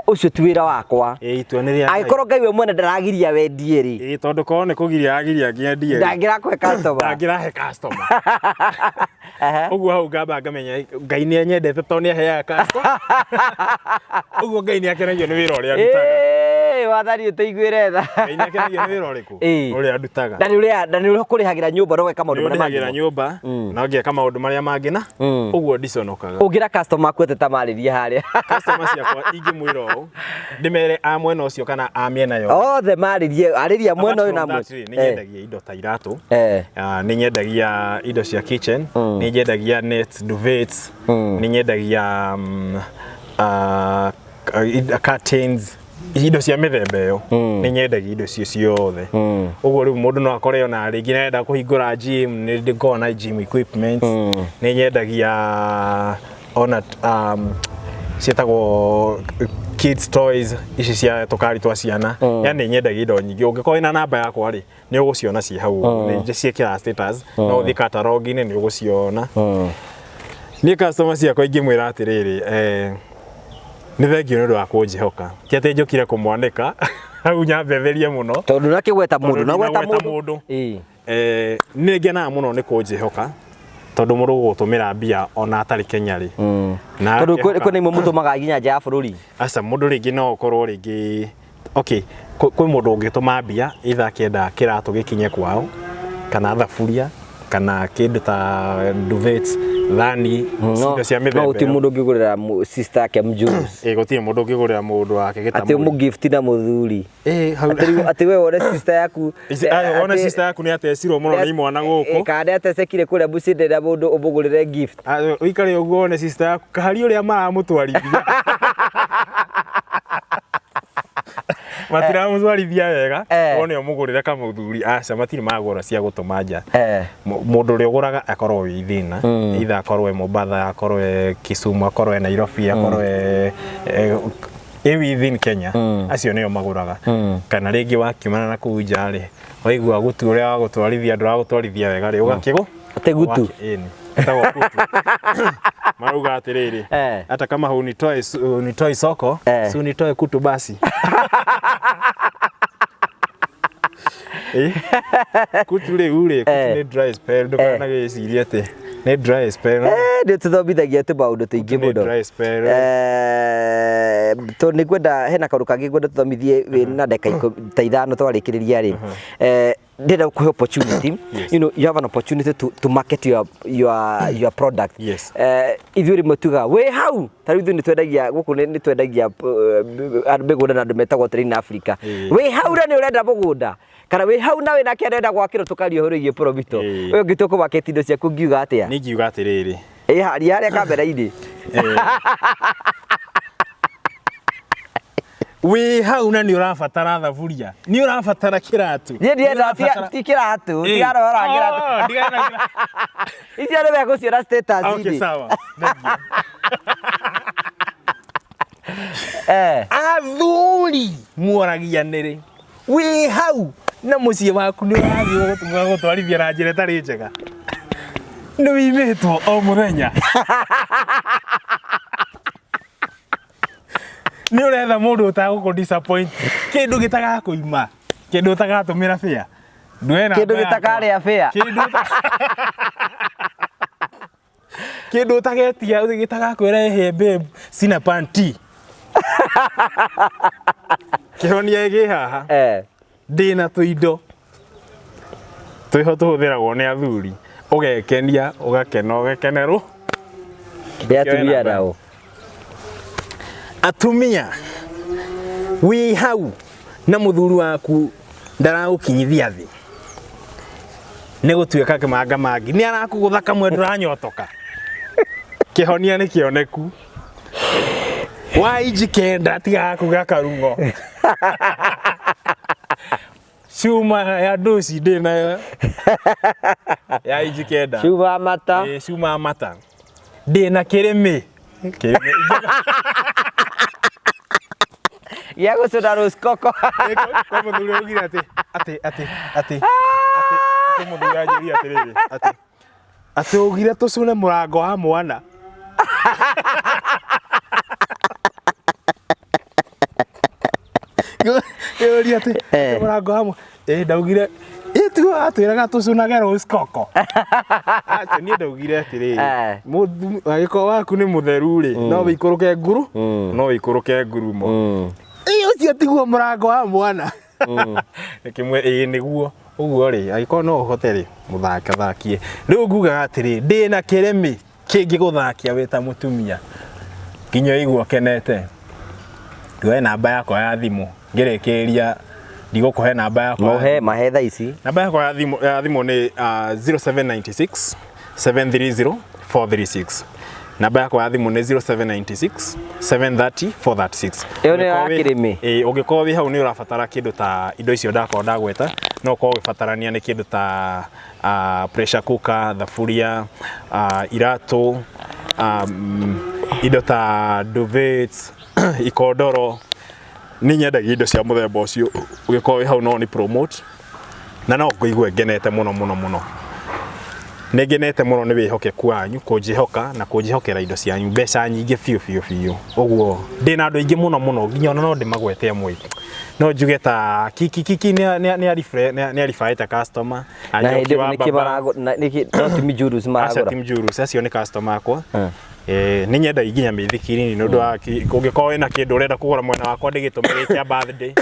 ucio ti wĩra wakwa agĩkorwo ngai we mwene ndaragiria wendie rĩ tondũ korwo nĩ kũgiria agiria ngĩendie ndangĩrakũhe customer ũguo hau ngamba ngamenya ngai nĩ nyendete tondũ nĩ aheaga customer ũguo ngai nĩ akenagio nĩ wĩra ũrĩa ndutaga wathani ũteiguĩre tha ngai nĩ akenagio nĩ wĩra ũrĩkũ ũrĩa ndutaga na nĩ ũrĩa kũrĩhagĩra nyũmba no gwĩka maũndũ marĩa mangĩ nyũmba no ngĩka maũndũ marĩa mangĩ na ũguo ndiconokaga ũngĩra customer kwete ta marĩria harĩa customer ciakwa ingĩmwĩra ũũ ndĩmere a mwena ũcio kana a mĩena yo othe arĩria mwena ũyũ na nĩ nyendagia indo ta iratũ nĩ nyendagia indo cia kitchen nĩ nyendagia nets duvets nĩ nyendagia curtains indo cia mĩthemba ĩyo nĩ nyendagia indo cio ciothe ũguo rĩu mũndũ no akore ona rĩngĩ nenda kũhingũra gym nĩ ngoragwo na gym equipment nĩ nyendagia ona cietagwo kids toys ici cia tũkari twa ciana yani nyendagia indo nyingĩ ũngĩkorwo ina namba yakwa rĩ nĩ ũgũciona ci hau nĩ ciĩkĩra status no ũthiĩ catalog-inĩ nĩ ũgũciona niĩ customer ciakwa ingĩmwĩra atĩrĩrĩ nĩ thengio nĩ ũndũ wa kũnjĩhoka ti atĩ njũkire kũmwanĩka hau nyambetherie mũno tondũ na kĩgweta mũndũ na gweta mũndũ nĩ ngenaga mũno nĩ kũnjĩhoka tondũ mũndũ gũtũmĩra mbia ona atarĩ Kenya rĩ tondũ kwĩna imwe mũtũmaga nginya nja ya bũrũri aca mũndũ rĩngĩ no ũkorwo rĩngĩ okay kwĩ mũndũ ũngĩtũma mbia either akĩenda kĩratũ gĩkinye kwao kana thaburia kana kĩndũ ta duvets thani indo cia mĩthemba no ti mũndũ ũngĩgũrĩra sister yake mjuice gũtirĩ mũndũ ũngĩgũrĩra mũndũ wake gĩtamũ atĩ mũgift na mũthuri atĩ we wone sister yaku wone sister yaku nĩ atecirwo mũno nĩ imwana gũkũ kana atecekire kũrĩa mũcinde na mũndũ ũmũgũrĩre gift ũikare ũguo wone sister yaku kahari ũrĩa maramũtwarithia matiramũtwarithia wega wone ũmũgũrĩre kamũthuri aca matirĩ magũra cia gũtũma nja mũndũ ũrĩa ũgũraga akorwo wĩ thĩna either akorwo Mombasa akorwo Kisumu akorwo Nairobi akorwo within Kenya acio nĩo magũraga kana rĩngĩ wakiumana na kũu nja rĩ waigua gutu ũrĩa wa gũtwarithia ndũragũtwarithia wega rĩ ũgakĩgũ ate gutu marauga atĩrĩrĩ hata kama hunitoi soko si unitoe kutu basi kutu rĩu rĩ kutu nĩ dry spell ndũkanagĩcirie atĩ nĩ dry spell nĩ tũthomithagia tũmaũndũ tũingĩ mũno tondũ nĩ kwenda hena kaũndũ kangĩ ngwenda tũthomithie na ndagĩka ta 5 twarĩkĩrĩria rĩ ndĩrenda kũhe opportunity you know you have an opportunity to market your product ithuĩ rĩmwe tugaga wĩ hau ta rĩu ithuĩ nĩ twendagia gũkũ nĩ twendagia mĩgũnda na andũ metagwo atĩrĩ na Africa wĩ hau na nĩ ũrenda mũgũnda kana wĩ hau na wĩna kĩrenda gwakĩrwo tũkario hũrĩgie profito ũyũ ũngĩ tũkũmaketi indo ciaku ngiuga atĩa nĩ ngiuga atĩrĩrĩ haria harĩa kamera-inĩ wĩ hau na nĩ ũrabatara thaburia nĩ ũrabatara kĩratũ niĩ ndienda ti kĩratũ tigarora kĩratũ icio nĩ megũciona status okay sawa athuri muoragianĩrĩ wĩ hau na mũciĩ waku nĩ ũrathiĩ gũtwarithia na njĩra ĩtarĩ njega nĩ wĩmĩtwo o mũthenya Ni uretha mundu utaguko disappoint. Kindu gitagakuima. Kindu utagatumira fia. Nduena. Kindu gitakari afia. Kindu utagetia gitagakwira he babe sina panty. Kihonia igi haha. Ndina tuindo. Twiho tuhũthĩragwo nĩ athuri. Ũgekenia, ũgakena, ũgekenerwo. Kĩrĩa atumia nao. Atumia wi hau na mũthuri waku ndaragũkinyithia thĩ. Nĩ gũtuĩka kĩmanga mangi. Nĩ arakũgũtha kamwe ndũranyotoka. Kĩhonia nĩ kĩoneku. Wa inji kenda tiga kuga karungo. Shuma ya dosi ndina ya inji kenda. Shuma mata. Shuma mata. Ndina kirimi. Kirimi. Ya gũcũna rose coco. Kwa mũthuri ũgire ati. Kwa mũthuri ajĩria atĩrĩrĩ. Ati ũgire tũcũne mũrango wa mwana. Yori ati mũrango wa mwana. Ndaugire itu atwiraga tũcũnage rose coco. Acha niĩ ndaugire atĩrĩrĩ. Mũndũ agĩko waku nĩ mũtheru rĩ. No wĩikũrũke nguru. No wĩikũrũke ngurumo. Ũcio tiguo mũrango wa mwana. Kimwe nĩguo. Uguo rĩ agĩkorwo no ũhote rĩ mũthake. Rĩu ngugaga atĩrĩ ndĩna kĩremi kĩngĩgũthakia wĩ ta mũtumia. Nginya igua kenete. Nduoe namba yakwa ya thimũ. Ngĩrĩkĩria ndigũkũhe namba yakwa. Mohe mahetha ici. Namba yakwa ya thimũ nĩ 0796 730 436. Namba yakwa ya thimũ nĩ 0796 730 436. Iyo nĩ ya kĩrĩmi. Ũngĩkorwo wĩ hau nĩ ũrabatara kĩndũ ta indo icio ndakorwo ndagweta no ũkorwo ũgĩbatarania nĩ kĩndũ ta pressure cooker, thaburia, iratũ, indo ta duvets, ikondoro. Nĩ nyendagia indo cia mũthemba ũcio. Ũngĩkorwo wĩ hau no ni promote na no ngũigue ngenete mũno. Nĩngenete mũno nĩ wĩhokeku wanyu kũnjĩhoka na kũnjĩhokera indo cianyu mbeca nyingĩ biũ. Ũguo ndĩna andũ aingĩ mũno nginya no ndĩmagwete amwe. No njuge ta kiki nĩ arifaĩte customer. Na hĩndĩ no timi jurus maragũra. Aca timi jurus acio nĩ customer akwa. Nĩ nyendagia nginya mĩthikiri nĩ ũndũ wa ũngĩkorwo wĩna kĩndũ ũrenda kũgũra mwena wakwa ndĩgĩtũmĩre kĩa birthday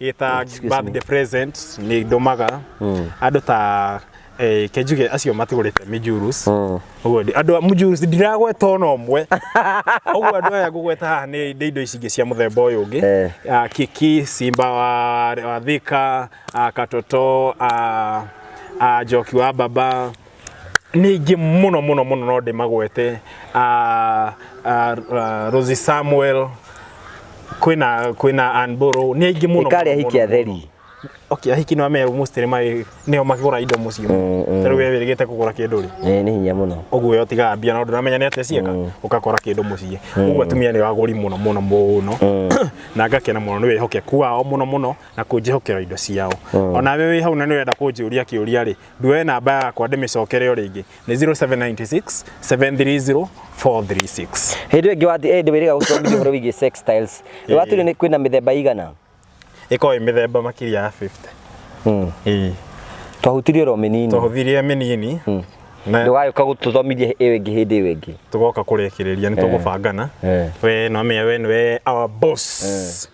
gĩta birthday present nĩ ndũmaga andũ ta kenjuge acio matigũrĩte mijurus. Ũguo andũ mijurus ndiragweta ona ũmwe. Ũguo andũ aya ngũgweta haha nĩ indo ici ingĩ cia mũthemba ũyũ ũngĩ. Kiki, Simba wa Thika, Katoto, Njoki wa Baba. Ningĩ mũno no ndĩmagwete. Rosie Samuel, kwĩna Anboro. Nĩ aingĩ mũno. Ikarĩa hiki atheri. Okay, ahiki no ame almost nĩo makĩgũra indo mũciĩ. Tarĩu wewe wĩrĩgĩte kũgũra kĩndũ rĩ. Nĩ hinya mũno. Ũguo yo tiga mbia no ndũramenya nĩ atĩa cieka ũgakora kĩndũ mũciĩ. Ũguo atumia nĩ wagũri mũno. Na ngakena mũno nĩ wĩhokeku wao mũno na kũnjĩhokera indo ciao. Ona we wĩ hau na nĩ ũrenda kũnjũria kĩũria rĩ. Nduoe namba yakwa ndĩmĩcokere o rĩngĩ. Nĩ 0796 730 436. Hĩndĩ ĩngĩ wathi ndĩwĩrĩga gũthomithia ũhoro wĩgiĩ sex styles. Watũire kwĩna mĩthemba igana. Ĩkorwo mĩthemba makĩria ya 50. Twahutirie ro mĩnini. Twahuthirie mĩnini. Ndũgagĩũka gũtũthomithia ĩyo ĩngĩ hĩndĩ ĩyo ĩngĩ. Tũgoka kũrekereria nĩ tũgũbangana. We no menya we nĩwe our boss.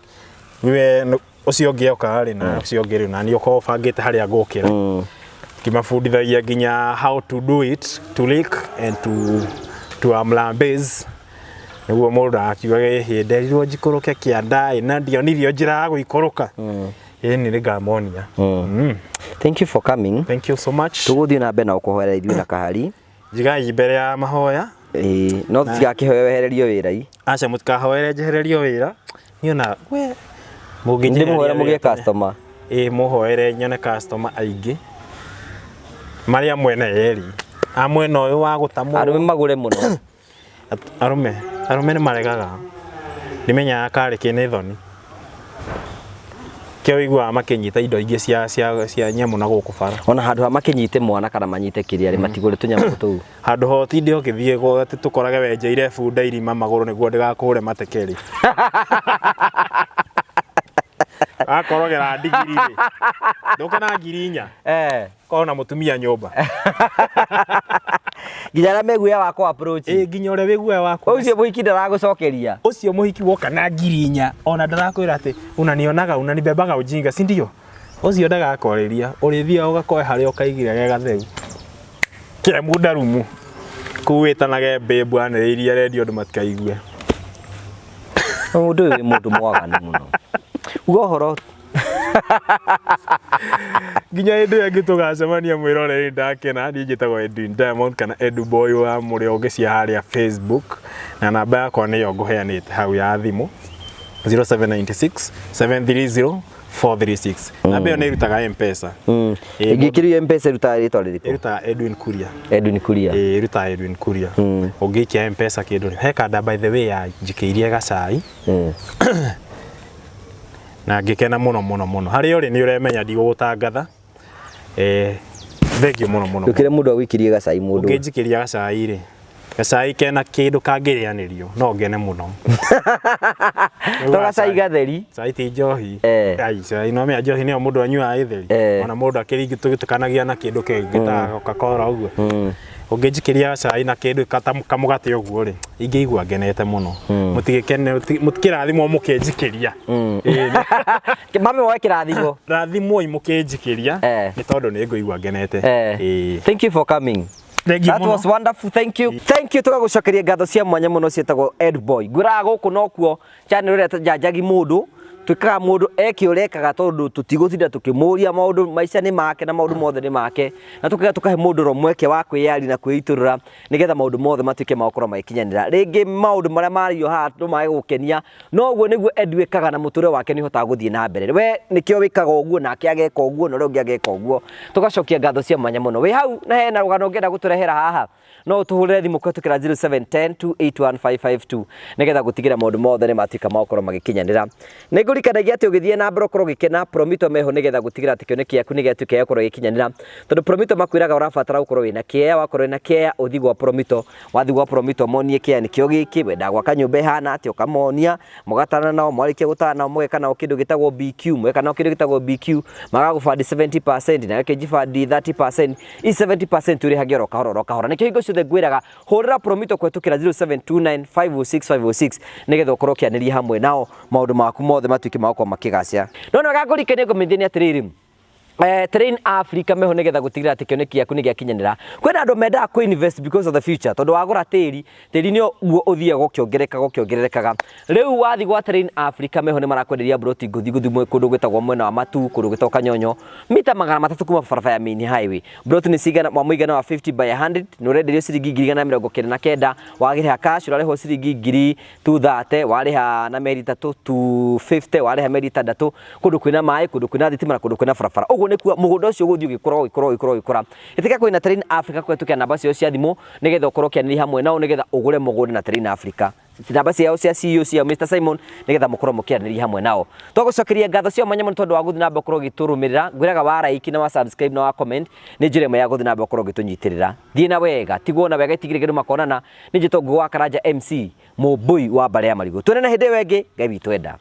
We ũcio ũngĩ oka rĩ na ũcio ũngĩ rĩ na nĩ ũkorwo bangĩte harĩa ngũkĩra. Kimafundithagia nginya how to do it, to lick and to amlambez. Nĩguo mũndũ akiugaga hĩndĩ njikũrũke kĩanda na ndionithio njĩra ya gũikũrũka. Nĩ ngamonia. Thank you for coming. Thank you so much. Tũgũthiĩ na mbere na gũkũhoera ithuĩ na kahari. Njigai mbere ya mahoya. No tũtigakĩhoe wehererio wĩra. Aca mũtikahoere njehererio wĩra. Niona we mũngĩnjehereria mũgĩe customer. Mũhoere nyone customer aingĩ. Maria mwene eri. Mwena ũyũ wa gũtamwo. Arũme magũre mũno. Arũme nĩ maregaga. Nimenyaga karĩ kĩnĩ thoni. Kĩo igua makinyita indo ingĩ cia nyamũ na gũkũ bara. Ona handu ha makinyite mwana kana manyite kĩrĩa rĩ matigũre tũnyamũ tũu. Handũ ho tinde ũkĩthiĩ atĩ tũkorage wenjeire bunda irima magũrũ nĩguo ndĩgakũre matekeri. Akorogera ndigiri rĩ. Ndoka na ngiri 4. Kona mũtumia nyũmba. Nginya arĩa meguoya wako approach. Nginya ũrĩa wĩguoya wako. Ũcio mũhiki ndaragũcokeria. Ũcio mũhiki woka na ngiri 4 ona ndarakwĩra atĩ unanionaga unanibebaga ujinga si ndio? Ũcio ndagakoreria ũrĩthia ũgakoe harĩa ũkaigire gega theru. Kĩ muda rumu. Kuwĩtanage mbembu anĩrĩirie redio andũ matikaigue. Mũndũ ũyũ mũndũ mwaganu mũno. Uga horo. Nginya hĩndĩ ĩyo ngĩtũgacemania mwĩroreri ndakena niĩ njĩtagwo Edwin Diamond kana Edu Boy wa mũrĩa ũngĩcia harĩa Facebook na namba yakwa nĩyo ngũheanĩte hau ya thimũ 0796 730 436. Namba ĩyo nĩ ĩrutaga M-Pesa. Ĩngĩkĩrio M-Pesa ĩrutaga rĩtwa rĩrĩkũ? Ĩrutaga Edwin Kuria. Edwin Kuria. Ĩrutaga Edwin Kuria. Ũngĩikia M-Pesa kĩndũ he kanda by the way ya njikĩirie gacai. Na ngikena muno hari uri ni uremenya ndigũgũtangatha thengio muno ndukire mundu agwikirie gacai mundu ungijikiria gacai ri gacai kena kindu kangirianirio no ngene muno to gacai gatheri cai ti njohi ai cai no me njohi ni mundu anyua itheri ona mundu akiringitutukanagia na kindu kingi ta Coca-Cola uguo ungijikiria cai na kindu kamugate uguo ri ingĩigua ngenete muno mutigikene mutikirathimo mukenjikiria mame woe kirathimo rathimo imukenjikiria ni tondu ni ngũigua ngenete thank you for coming. That was wonderful. Thank you. Thank you. Tugagucokeria ngatho cia mwanya muno cietagwo Ed Boy. Ngura guku nokuo channel ĩrĩa janjagi mundu twikaga mundu ekiurekaga tondu tutigũtinda tukimuria maundu maica ni make na maundu mothe ni make na tukahe mundu ro mweke wa kwiyari na kwiiturura nigetha maundu mothe matuike makoro magikinyanira ringi maundu maria mario hatu mae gukenia no guo niguo Ed wikaga na muture wake ni hotaga guthie na mbere we nikio wikaga uguo nake ageka uguo no ungi ageka uguo tugacokia ngatho cia mwanya muno we hau na hena rugano ngenda guturehera haha no tuhurire thimu kwetukira 0710281552 nigetha gutigira maundu mothe ni matuika makoro magikinyanira ngurikanagia ati ugithie na mbere ukorwo gikena Promito meho nigetha gutigira ati kioneki yaku nigetuike yakorwo gikinyanira tondu Promito makwiraga urabatara gukorwo wina kieya wakorwo wina kieya uthigwa Promito wathigwa Promito monie kieya nikio giki wenda gwaka nyumba ihana ati ukamonia mugatana nao mwarikia gutana nao mweka nao kindu gitagwo BQ mweka nao kindu gitagwo BQ magagufandi 70% na weke jifandi 30% i 70% uri hagioro kahora nikio hingo ciothe ngwiraga hurira Promito kwetukira 0729506506 nigetha ukorwo kianiria hamwe nao maundu maku mothe matuike makwa makigacia no no gagurikene ngomithini atiriri Train Africa meho nigetha gutigira ati kioneki yaku ni giakinyanira kwena andu menda ku invest because of the future tondu wagura tiri ni guo uthia gukiongererekaga riu wathi gwa Train Africa meho ni marakwenderia broti guthi kundu gwetagwo mwena wa matu kundu gwetagwo kanyonyo mita 300 kuma barabara ya main highway broti ni cigana wa muigana wa 50 by 100 no renderio ciringi 199 wagiriha cash urareho ciringi 230 wariha na meri 3 250 wariha meri 3 kundu kwina mai kundu kwina thitima na kundu kwina barabara nikuwa mugunda ucio guthii gikora itika kwina Train Africa kwetukia namba cio cia thimu nigetha ukorwo kianiri hamwe nao nigetha ugure mugunda na Train Africa namba ciao cia CEO cia Mr Simon nigetha mukorwo mukianiri hamwe nao twagucokeria ngatho cia mwanya muno tondu wa guthi namba ukorwo giturumirira ngwiraga wa like na wa subscribe na wa comment ni njire ya guthi namba ukorwo gitunyitirira thie na wega tigwo na wega itigire gedu makonana ni njito ngwa Karanja MC Moboi wa Bare ya Marigo twene na hinde wengi ngai witwenda.